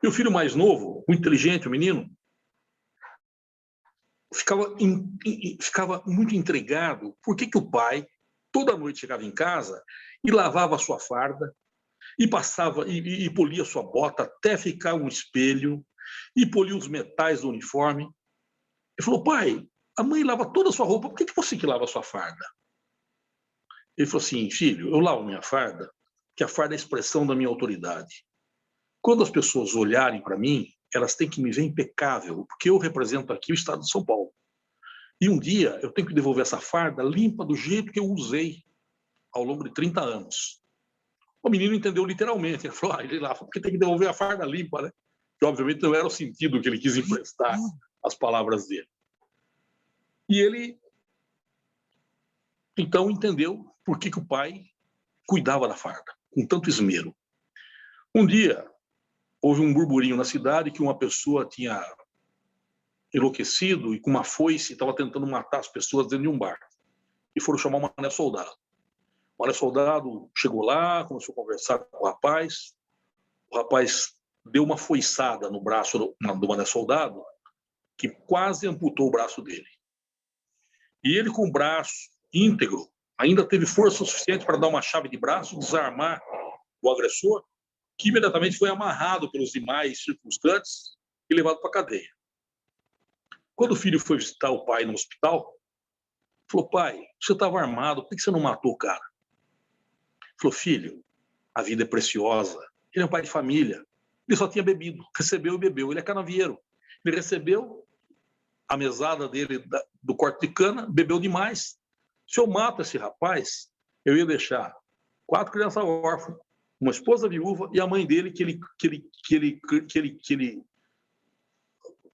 e o filho mais novo, muito inteligente, o menino, ficava muito intrigado por que o pai toda noite chegava em casa e lavava a sua farda e passava e polia sua bota até ficar um espelho e polia os metais do uniforme. Ele falou: pai, a mãe lava toda a sua roupa, por que você que lava a sua farda? Ele falou assim: filho, eu lavo minha farda porque a farda é a expressão da minha autoridade. Quando as pessoas olharem para mim, elas têm que me ver impecável, porque eu represento aqui o estado de São Paulo. E um dia eu tenho que devolver essa farda limpa do jeito que eu usei ao longo de 30 anos. O menino entendeu literalmente. Ele falou: ele lá, porque tem que devolver a farda limpa, né? Que obviamente não era o sentido que ele quis emprestar as palavras dele. E ele, então, entendeu por que o pai cuidava da farda, com tanto esmero. Um dia, houve um burburinho na cidade que uma pessoa tinha enlouquecido e com uma foice estava tentando matar as pessoas dentro de um bar. E foram chamar o Mané Soldado. O Mané Soldado chegou lá, começou a conversar com o rapaz. O rapaz deu uma foiçada no braço do Mané Soldado, que quase amputou o braço dele. E ele, com o braço íntegro, ainda teve força suficiente para dar uma chave de braço, desarmar o agressor, que imediatamente foi amarrado pelos demais circunstantes e levado para a cadeia. Quando o filho foi visitar o pai no hospital, falou: pai, você estava armado, por que você não matou o cara? Falou: filho, a vida é preciosa. Ele é um pai de família. Ele só tinha bebido, recebeu e bebeu. Ele é canavieiro. Ele recebeu a mesada dele do corte de cana, bebeu demais. Se eu mato esse rapaz, eu ia deixar 4 crianças órfãs, uma esposa viúva e a mãe dele que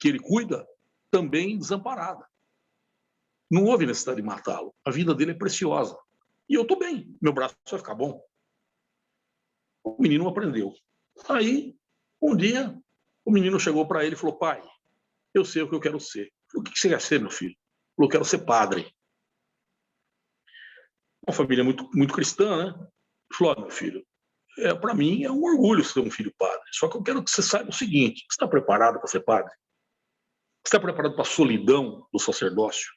ele cuida também desamparada. Não houve necessidade de matá-lo. A vida dele é preciosa. E eu estou bem, meu braço vai ficar bom. O menino aprendeu. Aí, um dia, o menino chegou para ele e falou: pai, eu sei o que eu quero ser. Falei: o que você quer ser, meu filho? Ele falou: eu quero ser padre. Uma família muito, muito cristã, né? Ele falou: meu filho, para mim é um orgulho ser um filho padre. Só que eu quero que você saiba o seguinte: você está preparado para ser padre? Você está preparado para a solidão do sacerdócio?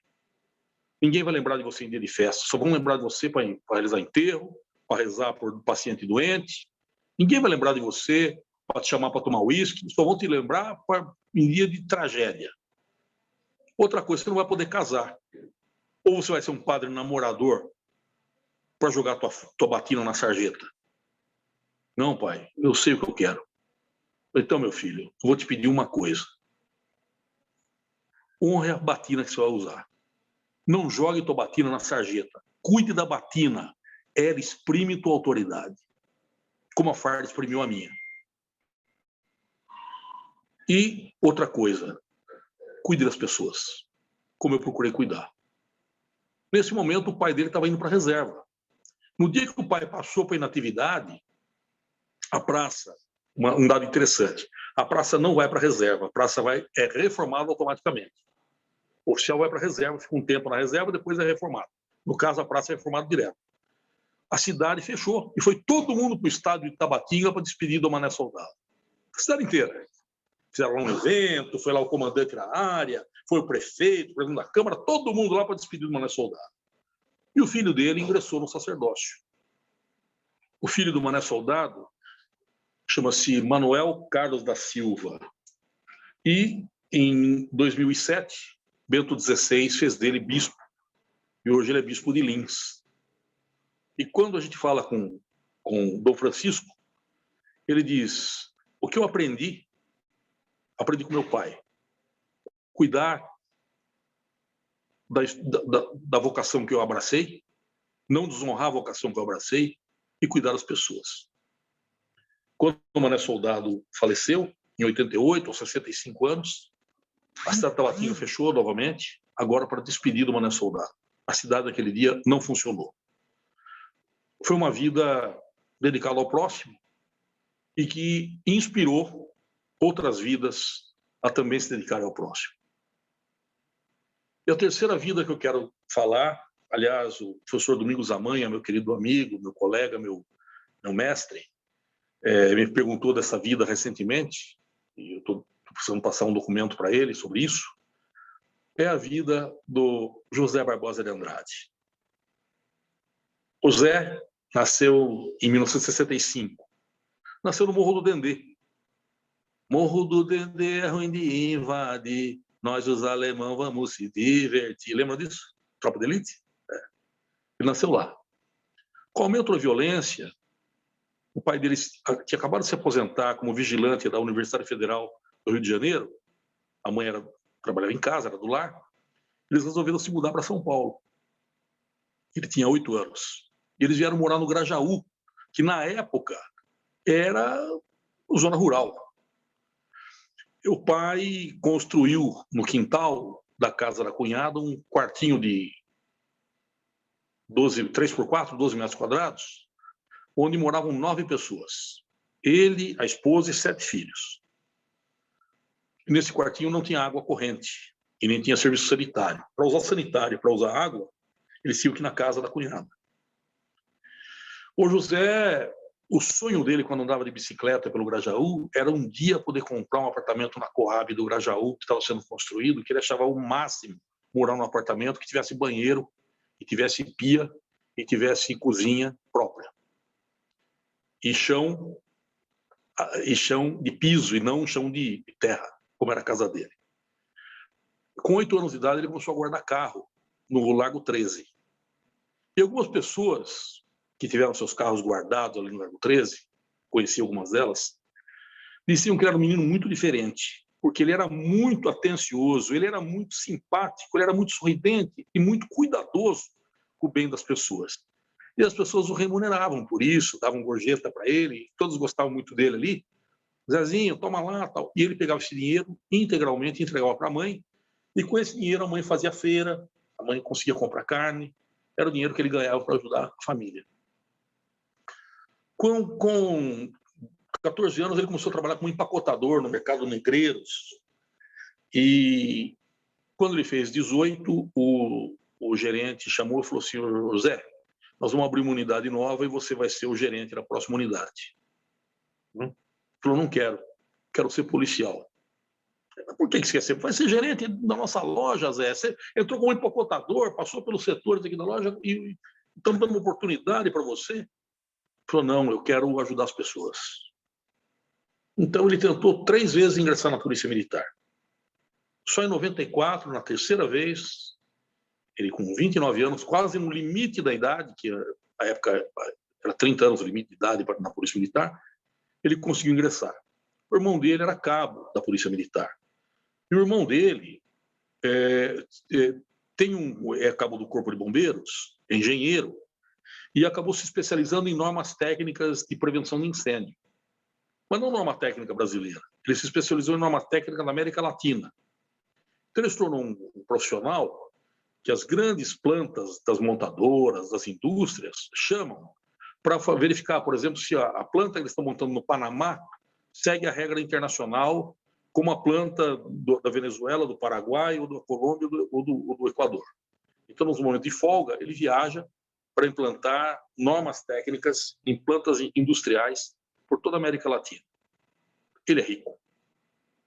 Ninguém vai lembrar de você em dia de festa. Só vão lembrar de você para realizar enterro, para rezar por paciente doente. Ninguém vai lembrar de você para te chamar para tomar uísque. Só vão te lembrar em dia de tragédia. Outra coisa, você não vai poder casar. Ou você vai ser um padre namorador para jogar tua batina na sarjeta. Não, pai, eu sei o que eu quero. Então, meu filho, eu vou te pedir uma coisa. Honre a batina que você vai usar. Não jogue tua batina na sarjeta. Cuide da batina. Ela exprime tua autoridade, como a farda exprimiu a minha. E outra coisa, cuide das pessoas, como eu procurei cuidar. Nesse momento, o pai dele estava indo para a reserva. No dia que o pai passou para a inatividade, a praça, um dado interessante, a praça não vai para a reserva, a praça é reformada automaticamente. O oficial vai para a reserva, fica um tempo na reserva, depois é reformado. No caso, a praça é reformada direto. A cidade fechou e foi todo mundo para o estádio de Tabatinga para despedir do Mané Soldado. A cidade inteira. Fizeram um evento, foi lá o comandante da área, foi o prefeito, o presidente da Câmara, todo mundo lá para despedir do Mané Soldado. E o filho dele ingressou no sacerdócio. O filho do Mané Soldado chama-se Manuel Carlos da Silva. E, em 2007, Bento XVI fez dele bispo. E hoje ele é bispo de Lins. E quando a gente fala com Dom Francisco, ele diz, o que eu aprendi com meu pai. Cuidar da vocação que eu abracei, não desonrar a vocação que eu abracei e cuidar das pessoas. Quando o Mané Soldado faleceu, em 88, aos 65 anos, a cidade de Tabatinga fechou novamente, agora para despedir do Mané Soldado. A cidade naquele dia não funcionou. Foi uma vida dedicada ao próximo e que inspirou outras vidas a também se dedicarem ao próximo. E a terceira vida que eu quero falar, aliás, o professor Domingos Amanha, meu querido amigo, meu colega, meu mestre, me perguntou dessa vida recentemente, e eu estou precisando passar um documento para ele sobre isso, é a vida do José Barbosa de Andrade. O Zé nasceu em 1965. Nasceu no Morro do Dendê. Morro do Dendê é ruim de invadir, nós os alemães vamos se divertir. Lembra disso? Tropa de Elite? Ele nasceu lá. Com o aumento da violência, o pai dele tinha acabado de se aposentar como vigilante da Universidade Federal do Rio de Janeiro. A mãe trabalhava em casa, era do lar. Eles resolveram se mudar para São Paulo. Ele tinha 8 anos. E eles vieram morar no Grajaú, que na época era zona rural. O pai construiu no quintal da casa da cunhada um quartinho de 3x4, 12 metros quadrados, onde moravam 9 pessoas. Ele, a esposa e 7 filhos. E nesse quartinho não tinha água corrente e nem tinha serviço sanitário. Para usar sanitário, para usar água, eles tinham que ir na casa da cunhada. O José, o sonho dele quando andava de bicicleta pelo Grajaú era um dia poder comprar um apartamento na Coab do Grajaú que estava sendo construído, que ele achava o máximo morar num apartamento que tivesse banheiro, que tivesse pia e tivesse cozinha própria. E chão de piso e não chão de terra, como era a casa dele. Com 8 anos de idade, ele começou a guardar carro no Largo 13. E algumas pessoas que tiveram seus carros guardados ali no Largo 13, conheci algumas delas, diziam que ele era um menino muito diferente, porque ele era muito atencioso, ele era muito simpático, ele era muito sorridente e muito cuidadoso com o bem das pessoas. E as pessoas o remuneravam por isso, davam gorjeta para ele, todos gostavam muito dele ali. Zezinho, toma lá, tal. E ele pegava esse dinheiro integralmente e entregava para a mãe, e com esse dinheiro a mãe fazia feira, a mãe conseguia comprar carne, era o dinheiro que ele ganhava para ajudar a família. Com 14 anos, ele começou a trabalhar como empacotador no mercado Negreiros. E quando ele fez 18, o gerente chamou e falou assim: José, nós vamos abrir uma unidade nova e você vai ser o gerente da próxima unidade. Ele falou: não quero ser policial. Por que você quer ser? Vai ser gerente da nossa loja, Zé. Você entrou como empacotador, passou pelos setores aqui da loja e estamos dando uma oportunidade para você. Ele falou: não, eu quero ajudar as pessoas. Então ele tentou 3 vezes ingressar na Polícia Militar. Só em 94, na terceira vez, ele com 29 anos, quase no limite da idade, que na época era 30 anos o limite de idade na Polícia Militar, ele conseguiu ingressar. O irmão dele era cabo da Polícia Militar. E o irmão dele é cabo do Corpo de Bombeiros, é engenheiro, e acabou se especializando em normas técnicas de prevenção de incêndio. Mas não norma técnica brasileira. Ele se especializou em norma técnica da América Latina. Então, ele se tornou um profissional que as grandes plantas das montadoras, das indústrias, chamam para verificar, por exemplo, se a planta que eles estão montando no Panamá segue a regra internacional, como a planta da Venezuela, do Paraguai, ou da Colômbia ou do Equador. Então, nos momentos de folga, ele viaja para implantar normas técnicas em plantas industriais por toda a América Latina. Ele é rico,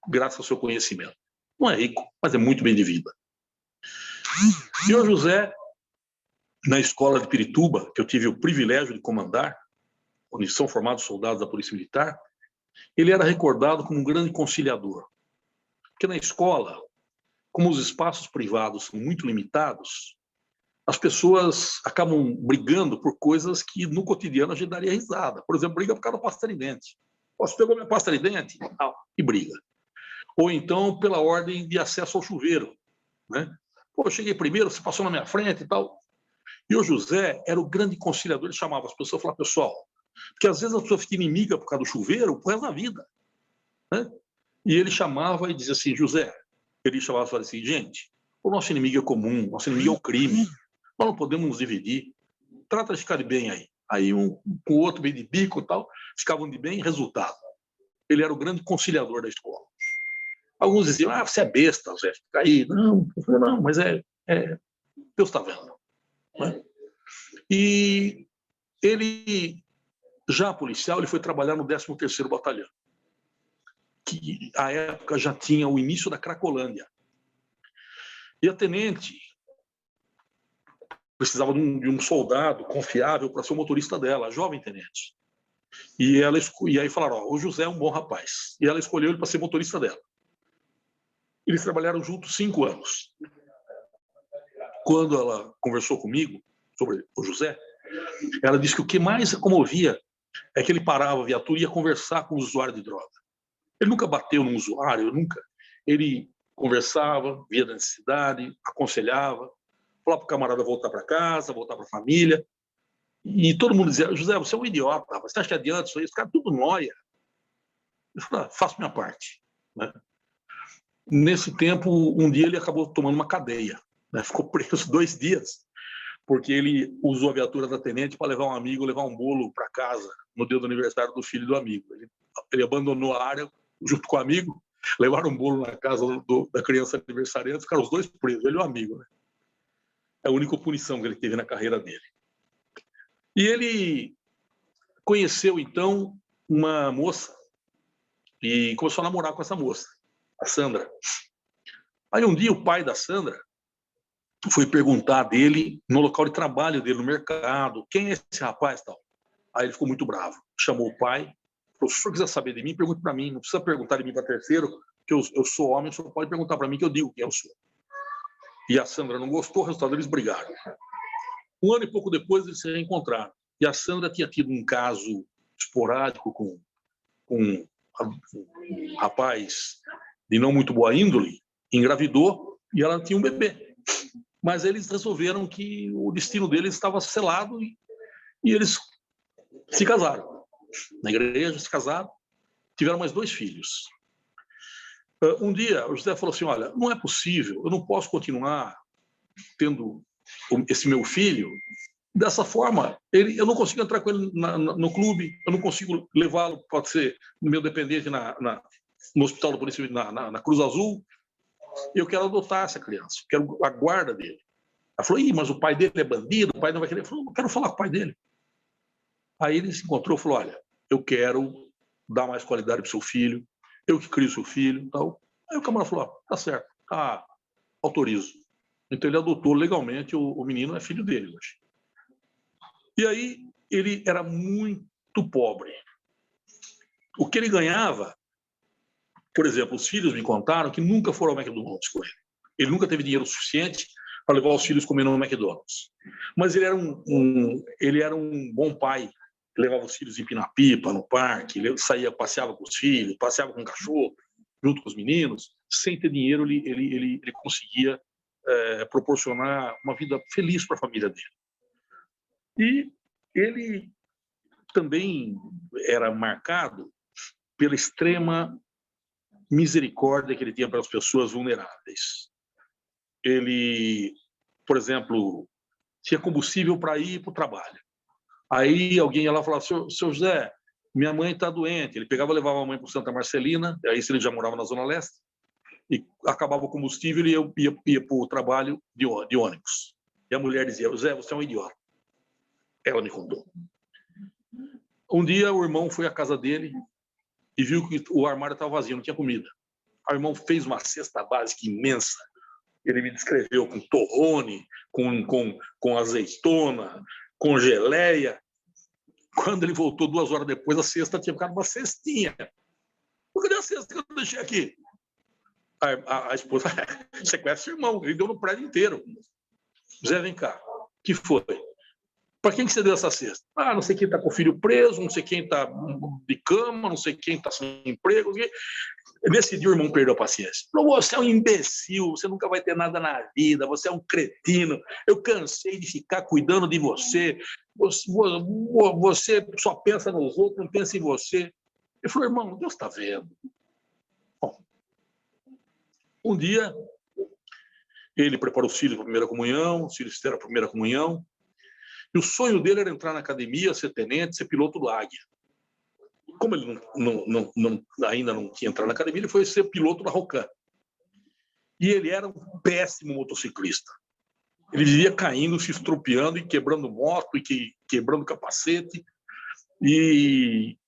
graças ao seu conhecimento. Não é rico, mas é muito bem de vida. E o José, na escola de Pirituba, que eu tive o privilégio de comandar, onde são formados soldados da Polícia Militar, ele era recordado como um grande conciliador. Porque na escola, como os espaços privados são muito limitados, as pessoas acabam brigando por coisas que no cotidiano a gente daria risada. Por exemplo, briga por causa da pasta de dente. Você pegou minha pasta de dente? E briga. Ou então pela ordem de acesso ao chuveiro, né? Pô, eu cheguei primeiro, você passou na minha frente e tal. E o José era o grande conciliador, ele chamava as pessoas e falava, pessoal, porque às vezes a pessoa fica inimiga por causa do chuveiro por resto da vida, né? E ele chamava e dizia assim, José, ele chamava e falava assim, gente, o nosso inimigo é comum, nosso inimigo é o crime, nós não podemos nos dividir, trata de ficar de bem aí. Aí um com o outro meio de bico e tal, ficavam de bem, resultado. Ele era o grande conciliador da escola. Alguns diziam, você é besta, Zé, fica aí. Não, mas Deus está vendo. Né? E ele, já policial, ele foi trabalhar no 13º Batalhão, que à época já tinha o início da Cracolândia. E a tenente precisava de um soldado confiável para ser o motorista dela, a jovem tenente. E aí falaram, o José é um bom rapaz. E ela escolheu ele para ser motorista dela. Eles trabalharam juntos 5 anos. Quando ela conversou comigo sobre o José, ela disse que o que mais a comovia é que ele parava a viatura e ia conversar com o usuário de droga. Ele nunca bateu num usuário, Ele conversava, via da necessidade, aconselhava, falava para o camarada voltar para casa, voltar para a família. E todo mundo dizia, José, você é um idiota, rapaz, você acha que adianta isso aí? Esse cara é tudo nóia. Eu falei, faço minha parte. Né? Nesse tempo, um dia ele acabou tomando uma cadeia. Né? Ficou preso 2 dias, porque ele usou a viatura da tenente para levar um amigo, levar um bolo para casa no dia do aniversário do filho do amigo. Ele abandonou a área junto com o amigo, levaram um bolo na casa da criança aniversariante, ficaram os 2 presos, ele e o amigo. Né? É a única punição que ele teve na carreira dele. E ele conheceu, então, uma moça e começou a namorar com essa moça, a Sandra. Aí um dia o pai da Sandra foi perguntar dele no local de trabalho dele, no mercado, quem é esse rapaz tal. Aí ele ficou muito bravo, chamou o pai, falou, se o senhor quiser saber de mim, pergunte para mim, não precisa perguntar de mim para terceiro, que eu sou homem, o senhor pode perguntar para mim que eu digo quem eu sou. E a Sandra não gostou, o resultado eles brigaram. 1 ano e pouco depois eles se reencontraram. E a Sandra tinha tido um caso esporádico com um rapaz de não muito boa índole, engravidou e ela tinha um bebê. Mas eles resolveram que o destino deles estava selado e eles se casaram. Na igreja, se casaram, tiveram mais 2 filhos. Um dia, o José falou assim, olha, não é possível, eu não posso continuar tendo esse meu filho dessa forma. Eu não consigo entrar com ele no clube, eu não consigo levá-lo, pode ser meu dependente no hospital da polícia, na Cruz Azul. Eu quero adotar essa criança, quero a guarda dele. Ela falou, mas o pai dele é bandido, o pai não vai querer. Eu falei, não quero falar com o pai dele. Aí ele se encontrou e falou, olha, eu quero dar mais qualidade para o seu filho, eu que crio seu filho e tal. Aí o camarada falou, tá certo, autorizo. Então ele adotou legalmente, o menino é filho dele hoje. E aí ele era muito pobre. O que ele ganhava, por exemplo, os filhos me contaram que nunca foram ao McDonald's com ele. Ele nunca teve dinheiro suficiente para levar os filhos comendo no McDonald's. Mas ele era um bom pai. Ele levava os filhos em Pinapipa, no parque, ele saía, passeava com os filhos, passeava com o cachorro, junto com os meninos. Sem ter dinheiro, ele conseguia proporcionar uma vida feliz para a família dele. E ele também era marcado pela extrema misericórdia que ele tinha para as pessoas vulneráveis. Ele, por exemplo, tinha combustível para ir para o trabalho. Aí alguém ia lá e falava: seu José, minha mãe está doente. Ele pegava e levava a mãe para Santa Marcelina, aí ele já morava na Zona Leste, e acabava o combustível e eu ia para o trabalho de ônibus. E a mulher dizia: José, você é um idiota. Ela me contou. Um dia o irmão foi à casa dele e viu que o armário estava vazio, não tinha comida. O irmão fez uma cesta básica imensa. Ele me descreveu com torrone, com azeitona, com geleia. Quando ele voltou 2 horas depois, a cesta tinha ficado uma cestinha. Cadê a cesta que eu deixei aqui? A esposa: você conhece o irmão, ele deu no prédio inteiro. Zé, vem cá, o que foi? Para quem que você deu essa cesta? Não sei quem está com o filho preso, não sei quem está de cama, não sei quem está sem emprego. Nesse dia o irmão perdeu a paciência. Falou: você é um imbecil, você nunca vai ter nada na vida, você é um cretino, eu cansei de ficar cuidando de você, você só pensa nos outros, não pensa em você. Ele falou: irmão, Deus está vendo. Bom, um dia ele preparou os filhos para a primeira comunhão, os filhos fizeram a primeira comunhão, e o sonho dele era entrar na academia, ser tenente, ser piloto do Águia. Como ele ainda não tinha entrado na academia, ele foi ser piloto da Rocan. E ele era um péssimo motociclista. Ele vivia caindo, se estropiando e quebrando moto e quebrando capacete. E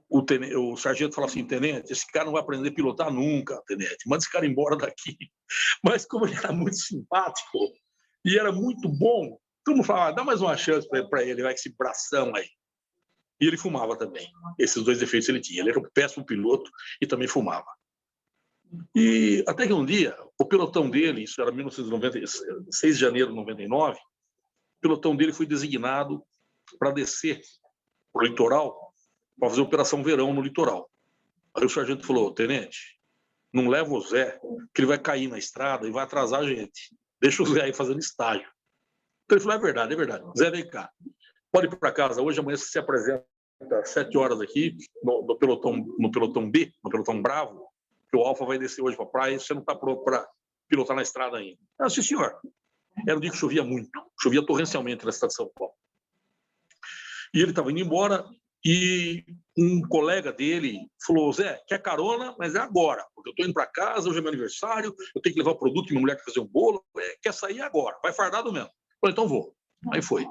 o sargento falou assim: tenente, esse cara não vai aprender a pilotar nunca, tenente. Manda esse cara embora daqui. Mas como ele era muito simpático e era muito bom, todo mundo falava: dá mais uma chance para ele, vai, esse bração aí. E ele fumava também. Esses 2 defeitos ele tinha. Ele era um péssimo piloto e também fumava. E até que um dia, o pelotão dele, isso era 6 de janeiro de 99, o pelotão dele foi designado para descer para o litoral, para fazer operação verão no litoral. Aí o sargento falou: tenente, não leva o Zé, que ele vai cair na estrada e vai atrasar a gente. Deixa o Zé aí fazendo estágio. Então ele falou: é verdade, é verdade. Zé, vem cá. Pode ir para casa hoje, amanhã você se apresenta às 7 horas aqui, no pelotão B, no pelotão Bravo, que o Alfa vai descer hoje para a praia e você não está pronto para pilotar na estrada ainda. Sim, senhor. Era um dia que chovia muito, chovia torrencialmente na cidade de São Paulo. E ele estava indo embora e um colega dele falou: Zé, quer carona? Mas é agora, porque eu estou indo para casa, hoje é meu aniversário, eu tenho que levar o produto que minha mulher quer fazer um bolo, quer sair agora, vai fardado mesmo. Falei: então vou. Aí foi.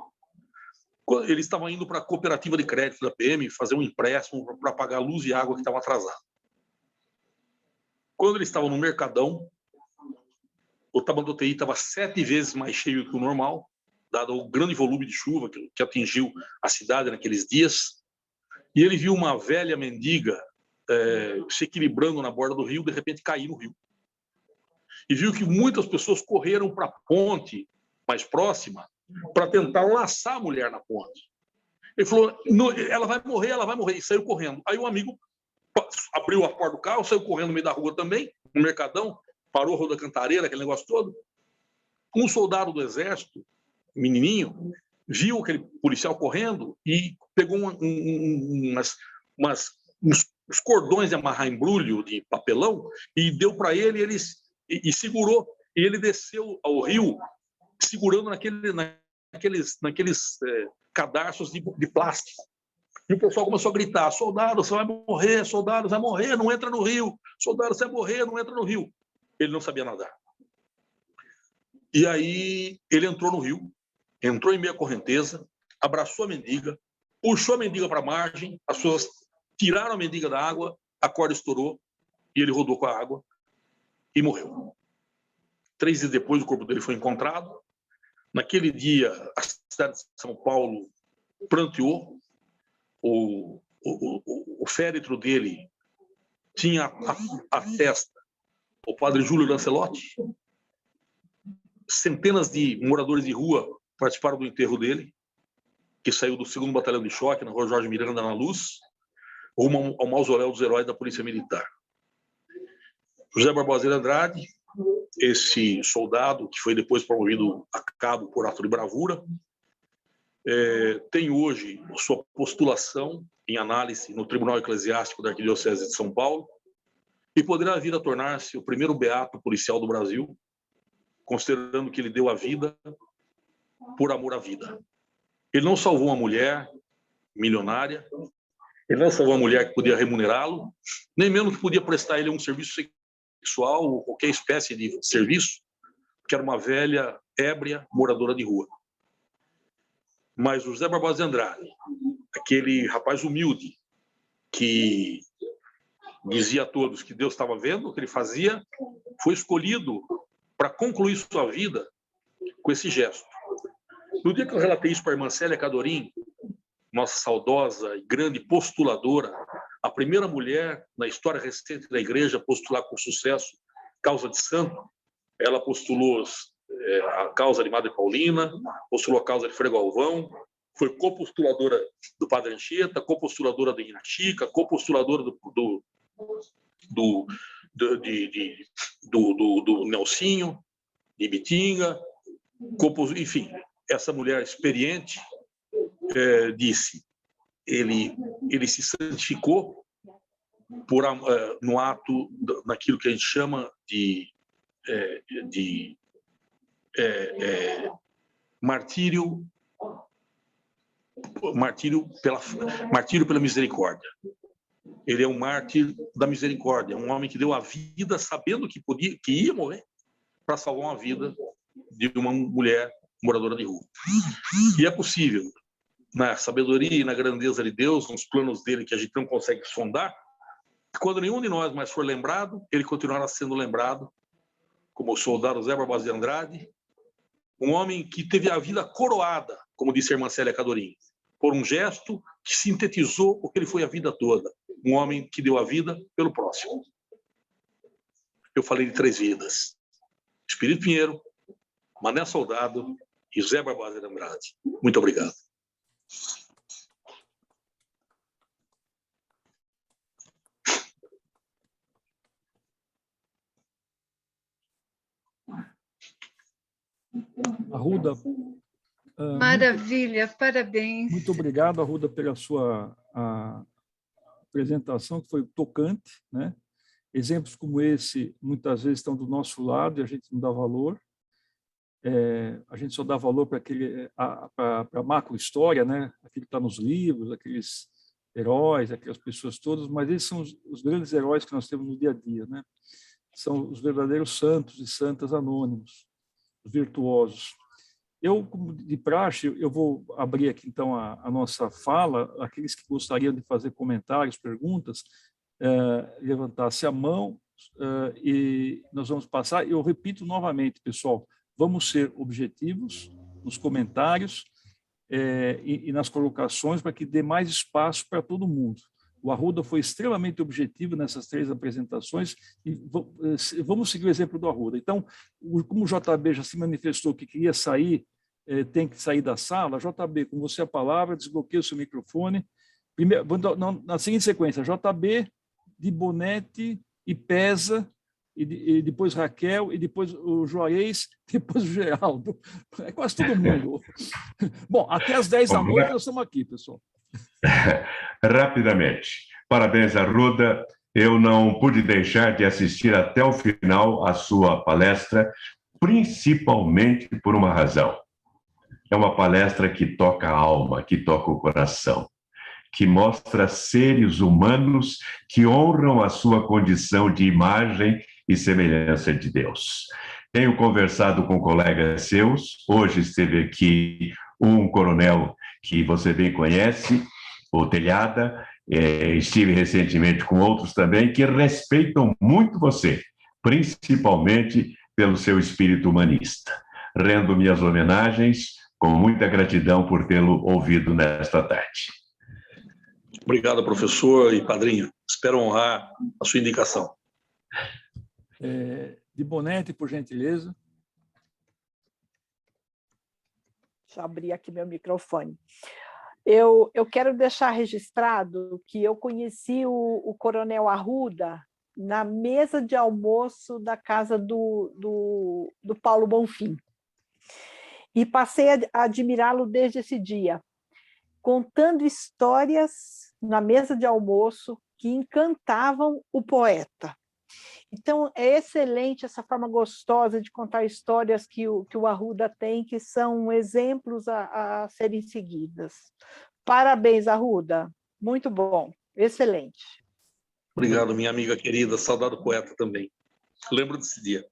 Ele estava indo para a cooperativa de crédito da PM fazer um empréstimo para pagar luz e água que estava atrasado. Quando ele estava no Mercadão, o Tamanduateí estava 7 vezes mais cheio que o normal, dado o grande volume de chuva que atingiu a cidade naqueles dias. E ele viu uma velha mendiga se equilibrando na borda do rio, de repente cair no rio. E viu que muitas pessoas correram para a ponte mais próxima para tentar laçar a mulher na ponte. Ele falou: ela vai morrer, e saiu correndo. Aí o amigo abriu a porta do carro, saiu correndo no meio da rua também, no Mercadão, parou a Rua da Cantareira, aquele negócio todo. Um soldado do exército, menininho, viu aquele policial correndo e pegou uns cordões de amarrar embrulho de papelão e deu para ele, e segurou. E ele desceu ao rio segurando naqueles cadarços de plástico. E o pessoal começou a gritar: soldado, você vai morrer, soldado, você vai morrer, não entra no rio. Soldado, você vai morrer, não entra no rio. Ele não sabia nadar. E aí ele entrou no rio, entrou em meia correnteza, abraçou a mendiga, puxou a mendiga para a margem, as pessoas tiraram a mendiga da água, a corda estourou e ele rodou com a água e morreu. 3 dias depois, o corpo dele foi encontrado. Naquele dia, a cidade de São Paulo pranteou. O féretro dele tinha a testa o padre Júlio Lancelotti. Centenas de moradores de rua participaram do enterro dele, que saiu do 2º Batalhão de Choque, na Rua Jorge Miranda, na Luz, rumo ao mausoléu dos heróis da Polícia Militar. José Barbosa de Andrade esse soldado, que foi depois promovido a cabo por ato de bravura, tem hoje sua postulação em análise no Tribunal Eclesiástico da Arquidiocese de São Paulo e poderá vir a tornar-se o primeiro beato policial do Brasil, considerando que ele deu a vida por amor à vida. Ele não salvou uma mulher milionária, ele não salvou uma mulher que podia remunerá-lo, nem mesmo que podia prestar a ele um serviço sexual ou qualquer espécie de serviço, que era uma velha, ébria, moradora de rua. Mas o José Barbosa de Andrade, aquele rapaz humilde que dizia a todos que Deus estava vendo o que ele fazia, foi escolhido para concluir sua vida com esse gesto. No dia que eu relatei isso para a irmã Célia Cadorim, nossa saudosa e grande postuladora, a primeira mulher na história recente da igreja a postular com sucesso causa de santo, ela postulou a causa de Madre Paulina, postulou a causa de Frei Galvão, foi copostuladora do Padre Anchieta, copostuladora do Inachica, copostuladora do Nelsinho, de Bitinga, enfim, essa mulher experiente disse, ele se santificou no ato, naquilo que a gente chama de martírio pela misericórdia. Ele é um mártir da misericórdia, um homem que deu a vida sabendo que ia morrer para salvar uma vida de uma mulher moradora de rua. E é possível, na sabedoria e na grandeza de Deus, nos planos dele que a gente não consegue sondar, quando nenhum de nós mais for lembrado, ele continuará sendo lembrado como o soldado José Barbosa de Andrade, um homem que teve a vida coroada, como disse a irmã Célia Cadorim, por um gesto que sintetizou o que ele foi a vida toda. Um homem que deu a vida pelo próximo. Eu falei de 3 vidas. Espírito Pinheiro, Mané Soldado e José Barbosa de Andrade. Muito obrigado. Arruda. Maravilha, parabéns. Muito obrigado, Arruda, pela sua apresentação, que foi tocante, né? Exemplos como esse, muitas vezes, estão do nosso lado e a gente não dá valor. A gente só dá valor para a macro-história, né? Aquilo que está nos livros, aqueles heróis, aquelas pessoas todas, mas eles são os grandes heróis que nós temos no dia a dia, né? São os verdadeiros santos e santas anônimos, os virtuosos. Eu, como de praxe, eu vou abrir aqui, então, a nossa fala. Aqueles que gostariam de fazer comentários, perguntas, levantasse a mão e nós vamos passar. Eu repito novamente, pessoal, vamos ser objetivos nos comentários e nas colocações para que dê mais espaço para todo mundo. O Arruda foi extremamente objetivo nessas 3 apresentações e vamos seguir o exemplo do Arruda. Então, como o JB já se manifestou que queria sair, tem que sair da sala, JB, com você a palavra, desbloqueia o seu microfone. Primeiro, na seguinte sequência, JB, Di Bonetti e Pesa, e depois Raquel, e depois o Juarez, depois o Geraldo. É quase todo mundo. Bom, até às 10 da noite nós estamos aqui, pessoal. Rapidamente. Parabéns, Arruda. Eu não pude deixar de assistir até o final a sua palestra, principalmente por uma razão. É uma palestra que toca a alma, que toca o coração, que mostra seres humanos que honram a sua condição de imagem e semelhança de Deus. Tenho conversado com colegas seus, hoje esteve aqui um coronel que você bem conhece, o Telhada, estive recentemente com outros também, que respeitam muito você, principalmente pelo seu espírito humanista. Rendo minhas homenagens, com muita gratidão por tê-lo ouvido nesta tarde. Obrigado, professor e padrinho. Espero honrar a sua indicação. Di Bonetti, por gentileza. Deixa eu abrir aqui meu microfone. Eu quero deixar registrado que eu conheci o Coronel Arruda na mesa de almoço da casa do Paulo Bonfim. E passei a admirá-lo desde esse dia, contando histórias na mesa de almoço que encantavam o poeta. Então, é excelente essa forma gostosa de contar histórias que o Arruda tem, que são exemplos a serem seguidas. Parabéns, Arruda. Muito bom, excelente. Obrigado, minha amiga querida, saudade do poeta também. Lembro desse dia.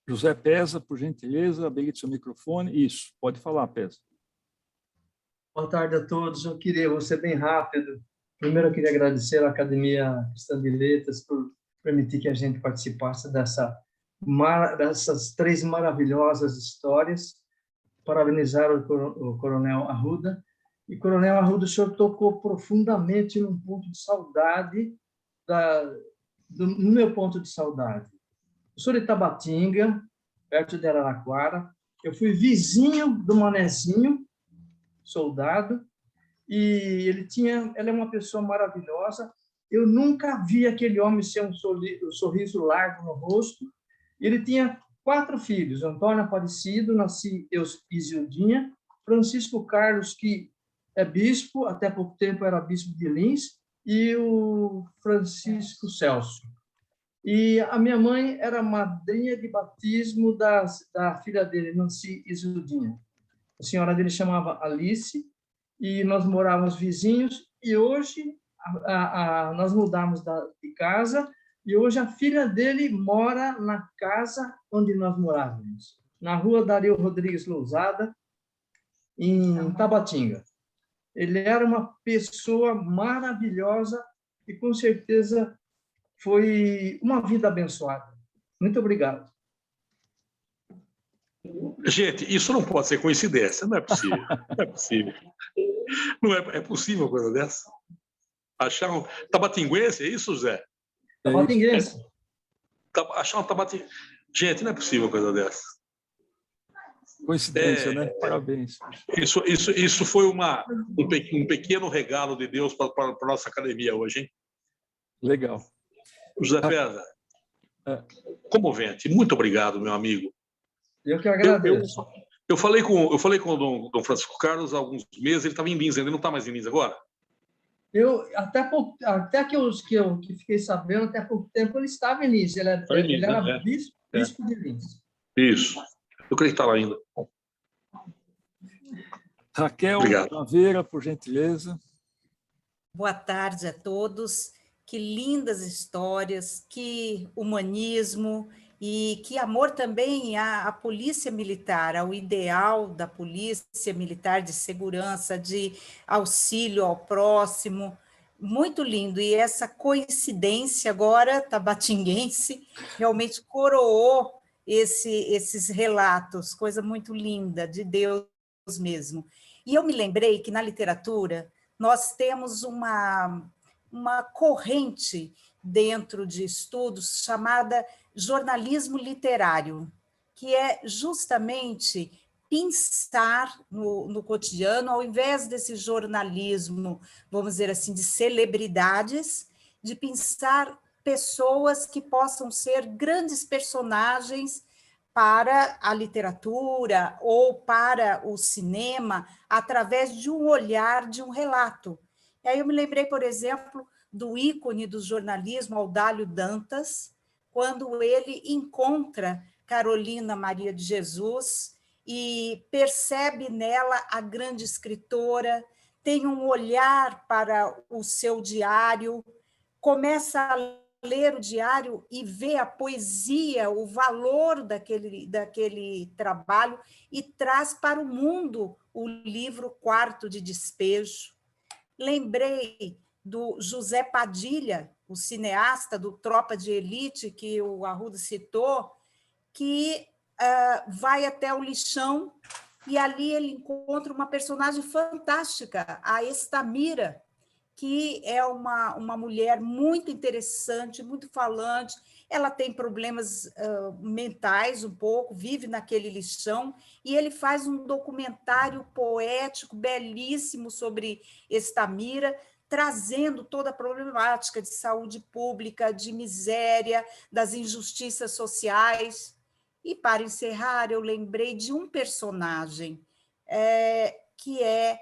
José Pesa, por gentileza, habilite seu microfone. Isso, pode falar, Pesa. Boa tarde a todos. Vou ser bem rápido. Primeiro, eu queria agradecer à Academia Cristã de Letras por permitir que a gente participasse dessas 3 maravilhosas histórias. Parabenizar o Coronel Arruda. E, Coronel Arruda, o senhor tocou profundamente num ponto de saudade, no meu ponto de saudade. Eu sou de Tabatinga, perto de Araraquara. Eu fui vizinho do Manezinho, soldado, e ele é uma pessoa maravilhosa. Eu nunca vi aquele homem ser um sorriso largo no rosto. Ele tinha 4 filhos: Antônio Aparecido, Isildinha, Francisco Carlos, que é bispo, até pouco tempo era bispo de Lins, e o Francisco Celso. E a minha mãe era madrinha de batismo da filha dele, Nancy Isildinha. A senhora dele chamava Alice, e nós morávamos vizinhos, e hoje nós mudamos de casa, e hoje a filha dele mora na casa onde nós morávamos, na rua Dario Rodrigues Lousada, em Tabatinga. Ele era uma pessoa maravilhosa e, com certeza, foi uma vida abençoada. Muito obrigado. Gente, isso não pode ser coincidência, não é possível. Não é possível. Não é possível uma coisa dessa. Achar um tabatinguense, é isso, Zé? Tabatinguense. Achar um tabatinguense. Gente, não é possível uma coisa dessa. Coincidência, né? Parabéns. Isso foi um pequeno regalo de Deus para a nossa academia hoje, hein? Legal. José Pesa, comovente. Muito obrigado, meu amigo. Eu que agradeço. Eu falei com o Dom Francisco Carlos há alguns meses, ele estava em Lins, ele não está mais em Lins agora? Até que eu fiquei sabendo, até pouco tempo ele estava em Lins, ele era bispo de Lins. Isso, eu creio que está lá ainda. Raquel Taveira, por gentileza. Boa tarde a todos. Que lindas histórias, que humanismo e que amor também à polícia militar, ao ideal da polícia militar de segurança, de auxílio ao próximo. Muito lindo. E essa coincidência agora tabatinguense realmente coroou esses relatos, coisa muito linda, de Deus mesmo. E eu me lembrei que na literatura nós temos uma corrente dentro de estudos chamada jornalismo literário, que é justamente pensar no cotidiano, ao invés desse jornalismo, vamos dizer assim, de celebridades, de pensar pessoas que possam ser grandes personagens para a literatura ou para o cinema, através de um olhar, de um relato. E aí eu me lembrei, por exemplo, do ícone do jornalismo, Audálio Dantas, quando ele encontra Carolina Maria de Jesus e percebe nela a grande escritora, tem um olhar para o seu diário, começa a ler o diário e vê a poesia, o valor daquele trabalho e traz para o mundo o livro Quarto de Despejo. Lembrei do José Padilha, o cineasta do Tropa de Elite, que o Arruda citou, que vai até o lixão e ali ele encontra uma personagem fantástica, a Estamira, que é uma mulher muito interessante, muito falante. Ela tem problemas mentais um pouco, vive naquele lixão, e ele faz um documentário poético belíssimo sobre Estamira, trazendo toda a problemática de saúde pública, de miséria, das injustiças sociais. E, para encerrar, eu lembrei de um personagem, que é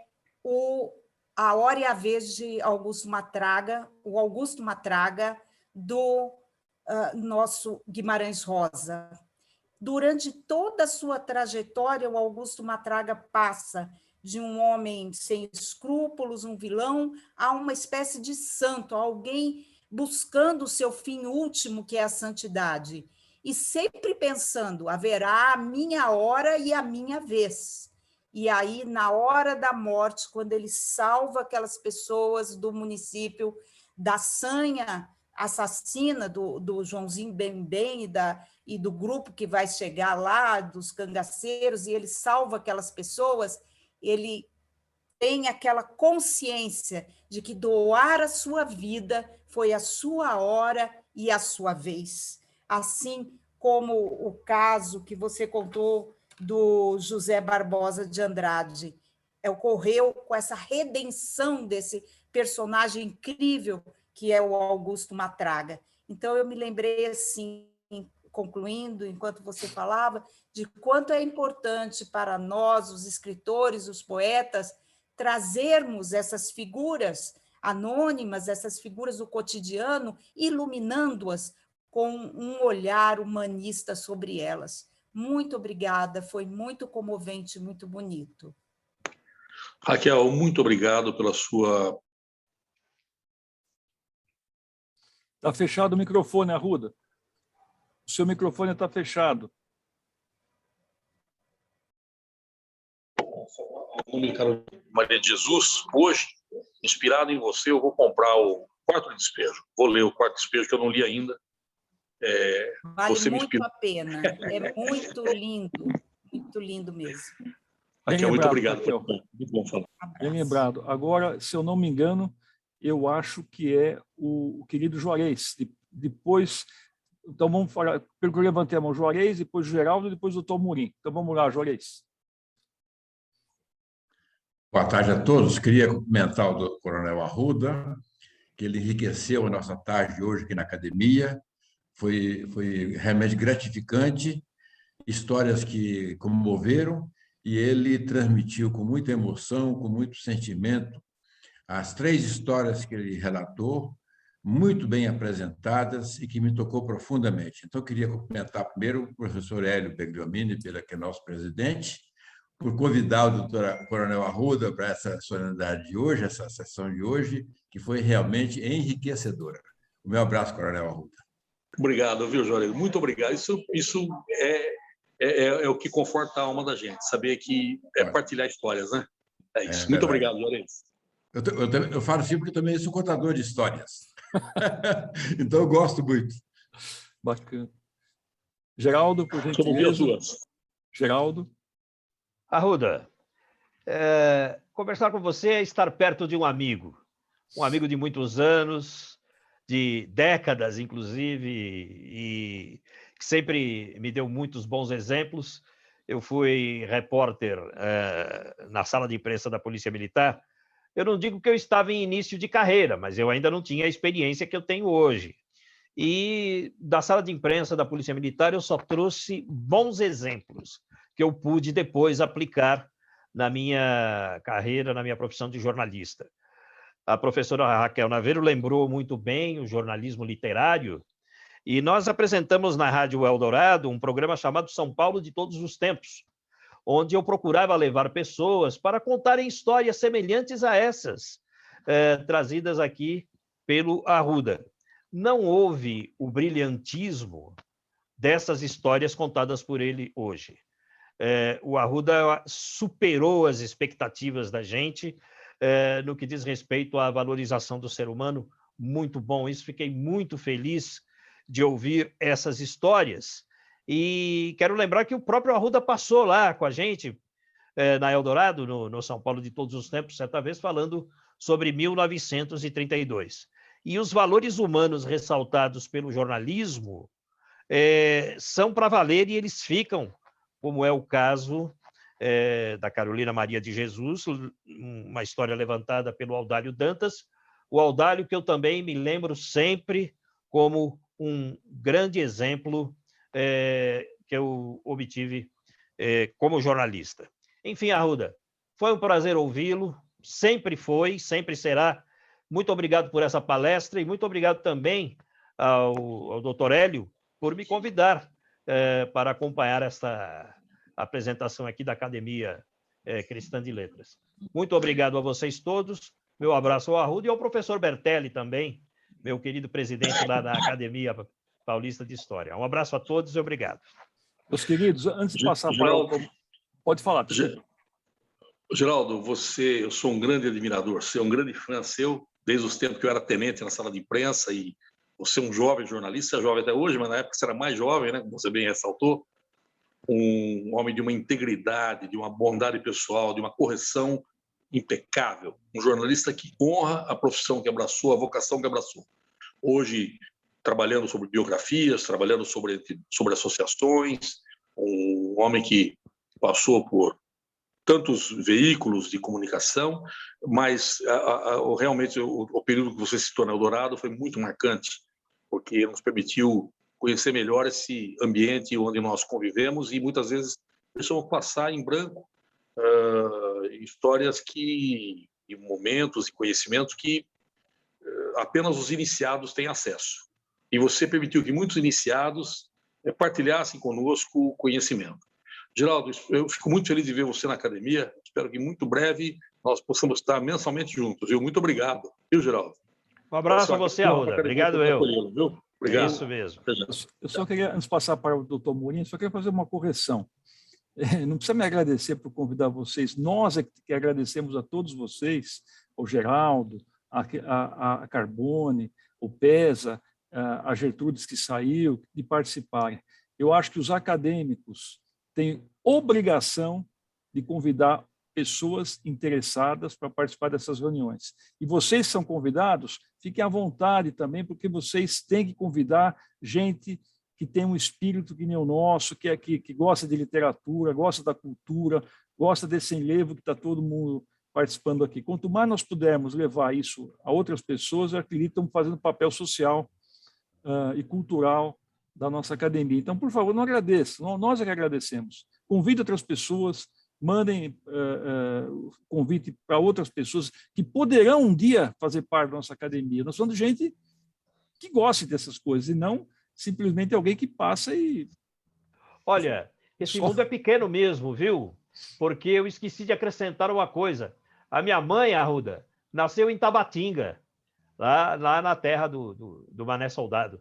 A Hora e a Vez de Augusto Matraga, o Augusto Matraga, do nosso Guimarães Rosa. Durante toda a sua trajetória, o Augusto Matraga passa de um homem sem escrúpulos, um vilão, a uma espécie de santo, alguém buscando o seu fim último, que é a santidade. E sempre pensando, haverá a minha hora e a minha vez. E aí, na hora da morte, quando ele salva aquelas pessoas do município da sanha assassina do Joãozinho Bem e do grupo que vai chegar lá, dos cangaceiros, e ele salva aquelas pessoas, ele tem aquela consciência de que doar a sua vida foi a sua hora e a sua vez. Assim como o caso que você contou do José Barbosa de Andrade, ocorreu com essa redenção desse personagem incrível que é o Augusto Matraga. Então, eu me lembrei, assim, concluindo, enquanto você falava, de quanto é importante para nós, os escritores, os poetas, trazermos essas figuras anônimas, essas figuras do cotidiano, iluminando-as com um olhar humanista sobre elas. Muito obrigada, foi muito comovente, muito bonito. Raquel, muito obrigado pela sua... Está fechado o microfone, Arruda. O seu microfone está fechado. Em nome de Maria de Jesus, hoje, inspirado em você, eu vou comprar o Quarto de Despejo. Vou ler o Quarto de Despejo, que eu não li ainda. Vale você muito a pena. É muito lindo mesmo. Raquel, muito obrigado. Raquel. Muito bom falar. Bem lembrado. Agora, se eu não me engano, eu acho que é o querido Juarez. Depois, então vamos falar, pelo que eu levantei a mão, Juarez, depois o Geraldo e depois o Dr. Murim. Então vamos lá, Juarez. Boa tarde a todos. Queria cumprimentar o Coronel Arruda, que ele enriqueceu a nossa tarde hoje aqui na academia. Foi realmente gratificante, histórias que comoveram, e ele transmitiu com muita emoção, com muito sentimento, as 3 histórias que ele relatou, muito bem apresentadas e que me tocou profundamente. Então, eu queria cumprimentar primeiro o professor Hélio Begliomini, que é nosso presidente, por convidar o doutor Coronel Arruda para essa solenidade de hoje, essa sessão de hoje, que foi realmente enriquecedora. O meu abraço, Coronel Arruda. Obrigado, viu, Juarez? Muito obrigado. Isso é o que conforta a alma da gente, saber que é partilhar histórias, né? É isso. Muito obrigado, Juarez. Eu falo assim porque eu também sou contador de histórias. Então, eu gosto muito. Bacana. Geraldo, por gentileza. Geraldo. Arruda, conversar com você é estar perto de um amigo de muitos anos, de décadas, inclusive, e que sempre me deu muitos bons exemplos. Eu fui repórter na sala de imprensa da Polícia Militar. Eu não digo que eu estava em início de carreira, mas eu ainda não tinha a experiência que eu tenho hoje. E da sala de imprensa da Polícia Militar eu só trouxe bons exemplos que eu pude depois aplicar na minha carreira, na minha profissão de jornalista. A professora Raquel Naveiro lembrou muito bem o jornalismo literário, e nós apresentamos na Rádio Eldorado um programa chamado São Paulo de Todos os Tempos, onde eu procurava levar pessoas para contarem histórias semelhantes a essas, trazidas aqui pelo Arruda. Não houve o brilhantismo dessas histórias contadas por ele hoje. O Arruda superou as expectativas da gente no que diz respeito à valorização do ser humano. Muito bom isso, fiquei muito feliz de ouvir essas histórias. E quero lembrar que o próprio Arruda passou lá com a gente, na Eldorado, no São Paulo de Todos os Tempos, certa vez, falando sobre 1932. E os valores humanos ressaltados pelo jornalismo são para valer, e eles ficam, como é o caso da Carolina Maria de Jesus, uma história levantada pelo Audálio Dantas, O Audálio, que eu também me lembro sempre como um grande exemplo que eu obtive como jornalista. Enfim, Arruda, foi um prazer ouvi-lo, sempre foi, sempre será. Muito obrigado por essa palestra e muito obrigado também ao Dr. Hélio por me convidar para acompanhar esta apresentação aqui da Academia Cristã de Letras. Muito obrigado a vocês todos, meu abraço ao Arruda e ao professor Bertelli também, meu querido presidente lá da Academia Paulista de História. Um abraço a todos e obrigado. Meus queridos, antes de passar para o... Pode falar, desculpa. Geraldo, eu sou um grande admirador, você é um grande fã seu, desde os tempos que eu era tenente na sala de imprensa, e você é um jovem jornalista, jovem até hoje, mas na época você era mais jovem, né? Como você bem ressaltou, um homem de uma integridade, de uma bondade pessoal, de uma correção impecável, um jornalista que honra a profissão que abraçou, a vocação que abraçou. Hoje, trabalhando sobre biografias, trabalhando sobre associações, um homem que passou por tantos veículos de comunicação, mas realmente o período que você citou na Eldorado foi muito marcante, porque nos permitiu conhecer melhor esse ambiente onde nós convivemos e muitas vezes precisamos passar em branco histórias e momentos e conhecimentos que apenas os iniciados têm acesso. E você permitiu que muitos iniciados partilhassem conosco o conhecimento. Geraldo, eu fico muito feliz de ver você na academia. Espero que muito breve nós possamos estar mensalmente juntos. Viu? Muito obrigado. Viu, Geraldo? Um abraço a você, Arruda. Obrigado, eu. Viu? Obrigado. Isso mesmo. Eu só queria, antes de passar para o doutor Mourinho, só queria fazer uma correção. Não precisa me agradecer por convidar vocês. Nós é que agradecemos a todos vocês, ao Geraldo, a Carbone, o Pesa, a Gertrudes que saiu, de participarem. Eu acho que os acadêmicos têm obrigação de convidar pessoas interessadas para participar dessas reuniões. E vocês são convidados, fiquem à vontade também, porque vocês têm que convidar gente que tem um espírito que nem o nosso, que gosta de literatura, gosta da cultura, gosta desse enlevo que está todo mundo participando aqui. Quanto mais nós pudermos levar isso a outras pessoas, eu acredito que estamos fazendo papel social e cultural da nossa academia. Então, por favor, não agradeçam, nós é que agradecemos. Convide outras pessoas, mandem convite para outras pessoas que poderão um dia fazer parte da nossa academia. Nós somos gente que gosta dessas coisas e não simplesmente alguém que passa e... Olha, esse mundo é pequeno mesmo, viu? Porque eu esqueci de acrescentar uma coisa. A minha mãe, Arruda, nasceu em Tabatinga, lá na terra do Mané Soldado.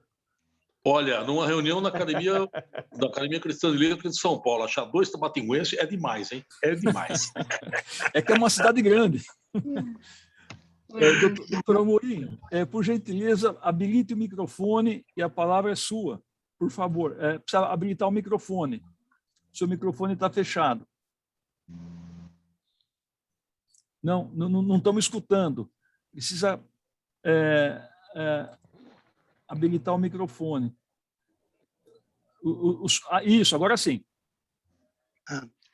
Olha, numa reunião da Academia Cristã de Letras de São Paulo, achar 2 tabatinguenses é demais, hein? É demais. É que é uma cidade grande. Doutor Amorim, por gentileza, habilite o microfone e a palavra é sua, por favor. Precisa habilitar o microfone. Seu microfone está fechado. Não estamos escutando. Precisa habilitar o microfone. Isso, agora sim.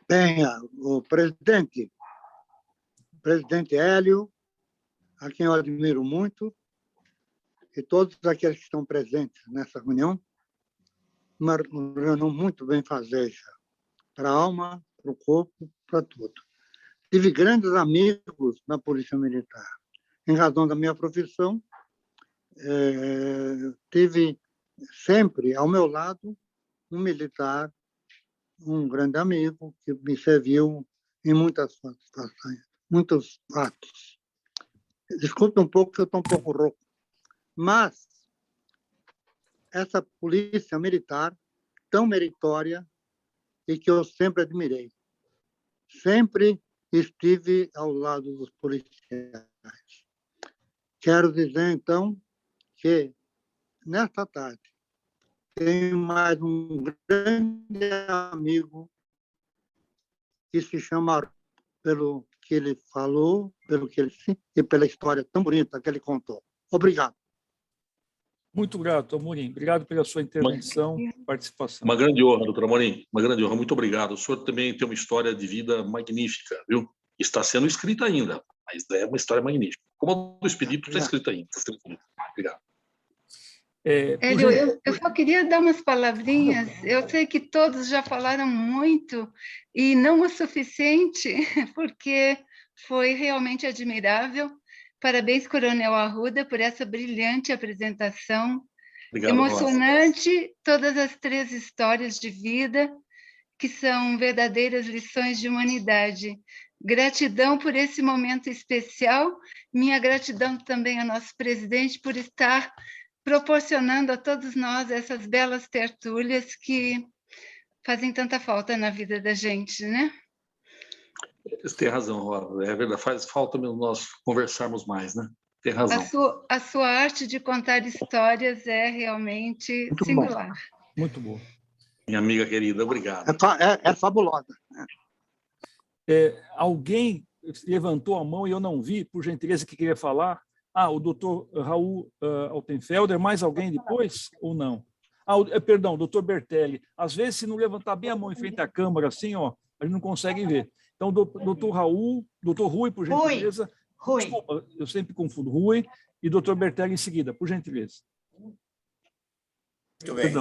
Bem, o presidente Hélio, a quem eu admiro muito, e todos aqueles que estão presentes nessa reunião, uma reunião muito bem fazeja, para a alma, para o corpo, para tudo. Tive grandes amigos na Polícia Militar. Em razão da minha profissão, tive sempre ao meu lado um militar, um grande amigo, que me serviu em muitas situações, muitos atos. Desculpe um pouco, que eu estou um pouco rouco. Mas essa polícia militar, tão meritória, e que eu sempre admirei. Sempre estive ao lado dos policiais. Quero dizer, então, que nesta tarde tenho mais um grande amigo que se chama, pelo que ele falou, pelo que ele e pela história tão bonita que ele contou. Obrigado. Muito grato, Amorim. Obrigado pela sua intervenção e participação. Uma grande honra, doutor Amorim. Uma grande honra. Muito obrigado. O senhor também tem uma história de vida magnífica, viu? Está sendo escrita ainda. mas é uma história magnífica. Como a do Expedito está escrita aí. Obrigado. Hélio, eu só queria dar umas palavrinhas. Eu sei que todos já falaram muito e não o suficiente, porque foi realmente admirável. Parabéns, Coronel Arruda, por essa brilhante apresentação. Obrigado, emocionante, Rosa. Todas as 3 histórias de vida, que são verdadeiras lições de humanidade. Gratidão por esse momento especial. Minha gratidão também ao nosso presidente por estar proporcionando a todos nós essas belas tertúlias que fazem tanta falta na vida da gente, né? Você tem razão, Rosa. É verdade, faz falta mesmo nós conversarmos mais, né? Tem razão. A sua arte de contar histórias é realmente muito singular. Bom. Muito bom. Minha amiga querida, obrigado. É fabulosa. Alguém levantou a mão e eu não vi, por gentileza, que queria falar. O doutor Raul Altenfelder, mais alguém depois ou não? Perdão, doutor Bertelli. Às vezes, se não levantar bem a mão em frente à câmera, assim, a gente não consegue ver. Então, doutor Rui, por gentileza. Rui. Desculpa, eu sempre confundo. Rui e doutor Bertelli em seguida, por gentileza. Muito bem.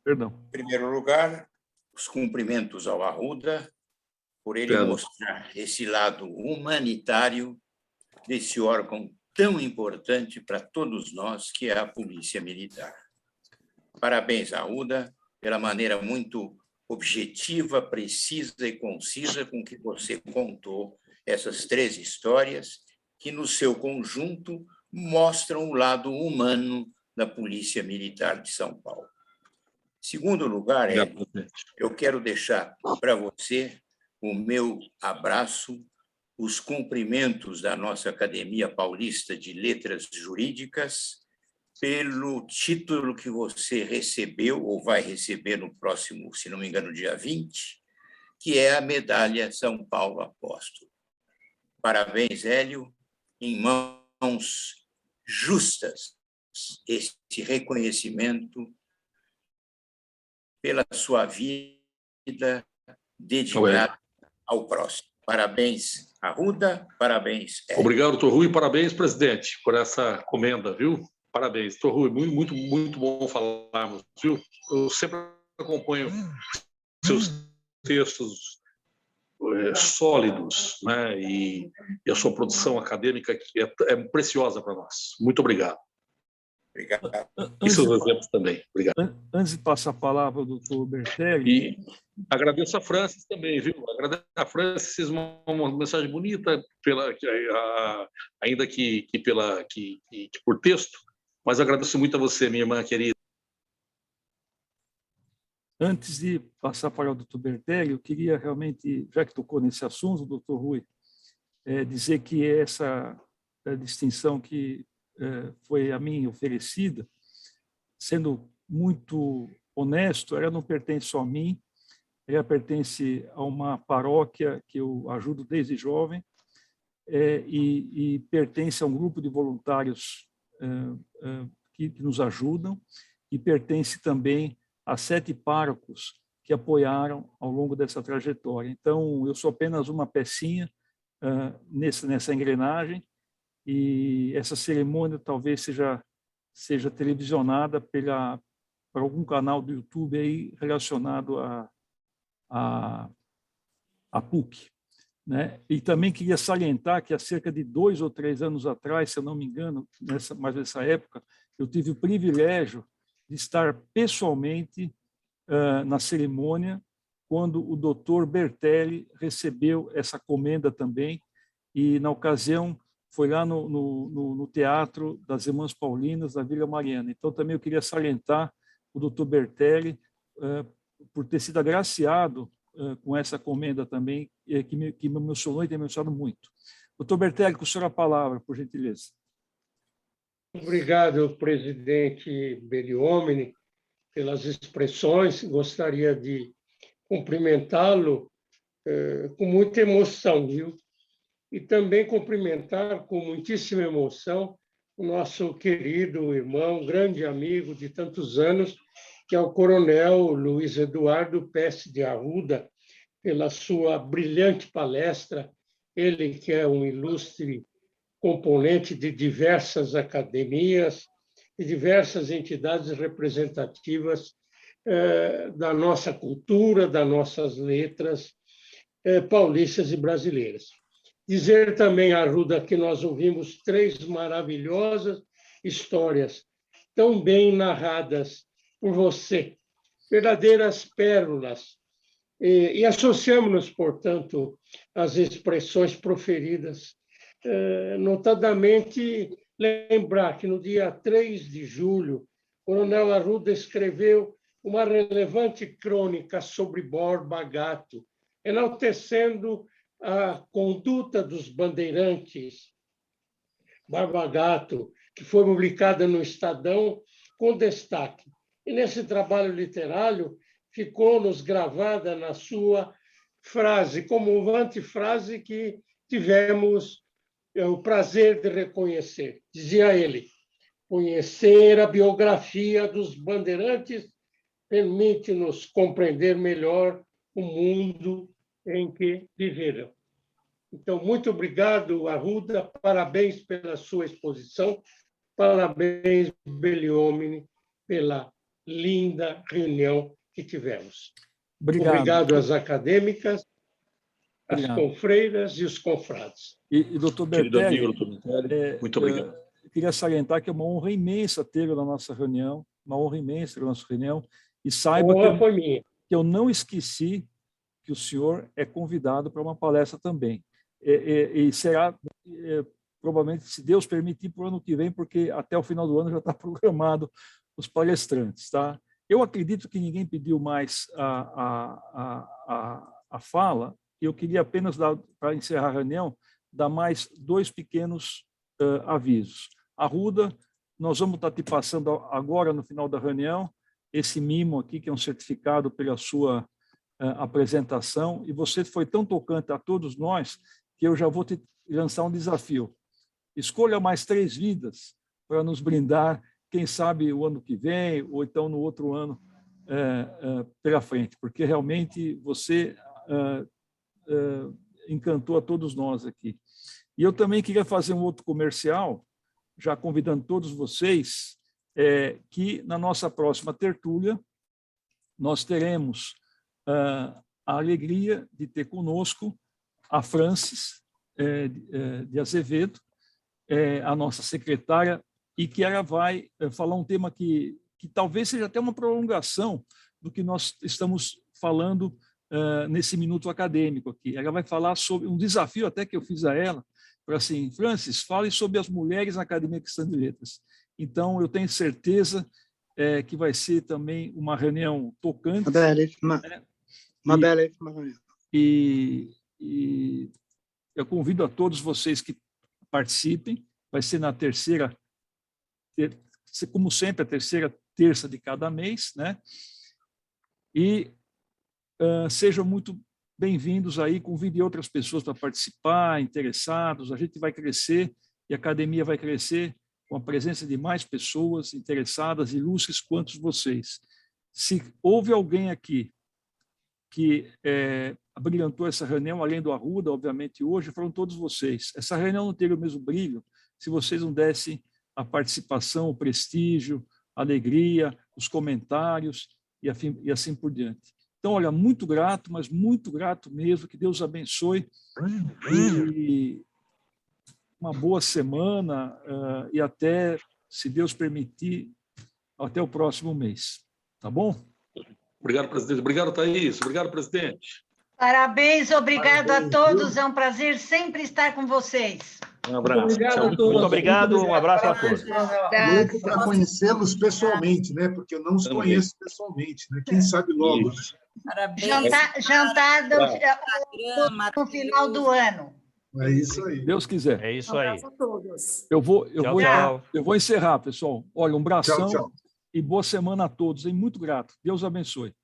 Perdão. Em primeiro lugar, os cumprimentos ao Arruda, por ele mostrar esse lado humanitário desse órgão tão importante para todos nós, que é a Polícia Militar. Parabéns, Arruda, pela maneira muito objetiva, precisa e concisa com que você contou essas 3 histórias, que, no seu conjunto, mostram o lado humano da Polícia Militar de São Paulo. Em segundo lugar, eu quero deixar para você o meu abraço, os cumprimentos da nossa Academia Paulista de Letras Jurídicas pelo título que você recebeu, ou vai receber no próximo, se não me engano, dia 20, que é a Medalha São Paulo Apóstolo. Parabéns, Hélio, em mãos justas, esse reconhecimento pela sua vida dedicada ao próximo. Parabéns, Arruda, parabéns, Hélio. Obrigado, doutor Rui, parabéns, presidente, por essa comenda, viu? Parabéns, doutor Rui, muito bom falarmos, viu? Eu sempre acompanho seus textos sólidos, né? E a sua produção acadêmica que é preciosa para nós. Muito obrigado. Obrigado. E seus exemplos também. Obrigado. Antes de passar a palavra ao doutor Bertelli... E agradeço a Francis também, viu? Agradeço a Francis, uma mensagem bonita, ainda que por texto, mas agradeço muito a você, minha irmã querida. Antes de passar para o doutor Bertelli, eu queria realmente, já que tocou nesse assunto, doutor Rui, dizer que essa distinção que foi a mim oferecida, sendo muito honesto, ela não pertence só a mim, ela pertence a uma paróquia que eu ajudo desde jovem e pertence a um grupo de voluntários que nos ajudam e pertence também a 7 párocos que apoiaram ao longo dessa trajetória. Então, eu sou apenas uma pecinha nessa engrenagem, e essa cerimônia talvez seja televisionada por algum canal do YouTube aí relacionado à PUC, né? E também queria salientar que há cerca de 2 ou 3 anos atrás, se eu não me engano, nessa época, eu tive o privilégio de estar pessoalmente na cerimônia, quando o doutor Bertelli recebeu essa comenda também, e, na ocasião, foi lá no Teatro das Irmãs Paulinas, da Vila Mariana. Então, também eu queria salientar o doutor Bertelli por ter sido agraciado com essa comenda também, que me emocionou e tem emocionado muito. Doutor Bertelli, com o senhor a palavra, por gentileza. Obrigado, presidente Beriomini, pelas expressões. Gostaria de cumprimentá-lo com muita emoção, viu? E também cumprimentar com muitíssima emoção o nosso querido irmão, grande amigo de tantos anos, que é o coronel Luiz Eduardo Pesce de Arruda, pela sua brilhante palestra. Ele que é um ilustre componente de diversas academias e diversas entidades representativas da nossa cultura, das nossas letras paulistas e brasileiras. Dizer também, Arruda, que nós ouvimos 3 maravilhosas histórias, tão bem narradas por você, verdadeiras pérolas, e associamos-nos, portanto, às expressões proferidas, notadamente lembrar que no dia 3 de julho, o Coronel Arruda escreveu uma relevante crônica sobre Borba Gato, enaltecendo a conduta dos bandeirantes Borba Gato, que foi publicada no Estadão com destaque. E nesse trabalho literário ficou-nos gravada na sua frase, como antefrase que tivemos o prazer de reconhecer. Dizia ele: conhecer a biografia dos bandeirantes permite-nos compreender melhor o mundo em que viveram. Então, muito obrigado, Arruda, parabéns pela sua exposição, parabéns, Beliomini, pela linda reunião que tivemos. Obrigado às acadêmicas, às confreiras e os confrades. E doutor Bertelli, muito obrigado. Queria salientar que é uma honra imensa tê-lo na nossa reunião, uma honra imensa na nossa reunião, e saiba que eu não esqueci que o senhor é convidado para uma palestra também. E será, provavelmente, se Deus permitir, para o ano que vem, porque até o final do ano já está programado os palestrantes. Tá? Eu acredito que ninguém pediu mais a fala, e eu queria apenas, para encerrar a reunião, dar mais 2 pequenos avisos. Arruda, nós vamos estar te passando agora, no final da reunião, esse mimo aqui, que é um certificado pela sua apresentação, e você foi tão tocante a todos nós que eu já vou te lançar um desafio. Escolha mais 3 vidas para nos brindar, quem sabe o ano que vem, ou então no outro ano pela frente, porque realmente você encantou a todos nós aqui. E eu também queria fazer um outro comercial, já convidando todos vocês, que na nossa próxima tertúlia nós teremos a alegria de ter conosco a Francis de Azevedo, a nossa secretária, e que ela vai falar um tema que talvez seja até uma prolongação do que nós estamos falando nesse minuto acadêmico aqui. Ela vai falar sobre um desafio até que eu fiz a ela, para assim, Francis, fale sobre as mulheres na Academia Cristã de Letras. Então, eu tenho certeza que vai ser também uma reunião tocante. Uma belíssima reunião. E eu convido a todos vocês que participem. Vai ser na terceira, como sempre, a terceira terça de cada mês, né? E sejam muito bem-vindos aí, convide outras pessoas para participar, interessados. A gente vai crescer e a academia vai crescer com a presença de mais pessoas interessadas, ilustres quanto vocês. Se houve alguém aqui que brilhantou essa reunião, além do Arruda, obviamente, hoje, foram todos vocês. Essa reunião não teria o mesmo brilho se vocês não dessem a participação, o prestígio, a alegria, os comentários e assim por diante. Então, olha, muito grato, mas muito grato mesmo, que Deus abençoe, e uma boa semana, e até, se Deus permitir, até o próximo mês. Tá bom? Obrigado, presidente. Obrigado, Thaís. Obrigado, presidente. Parabéns, obrigado a todos. É um prazer sempre estar com vocês. Um abraço. Muito obrigado, um abraço a todos. Louco para conhecê-los pessoalmente, né? Porque eu não os conheço pessoalmente, né? Quem sabe logo. Parabéns. Jantar no final do ano. É isso aí. Deus quiser. É isso aí. A todos. Eu vou encerrar, pessoal. Olha, um abração tchau. E boa semana a todos. Hein? Muito grato. Deus abençoe.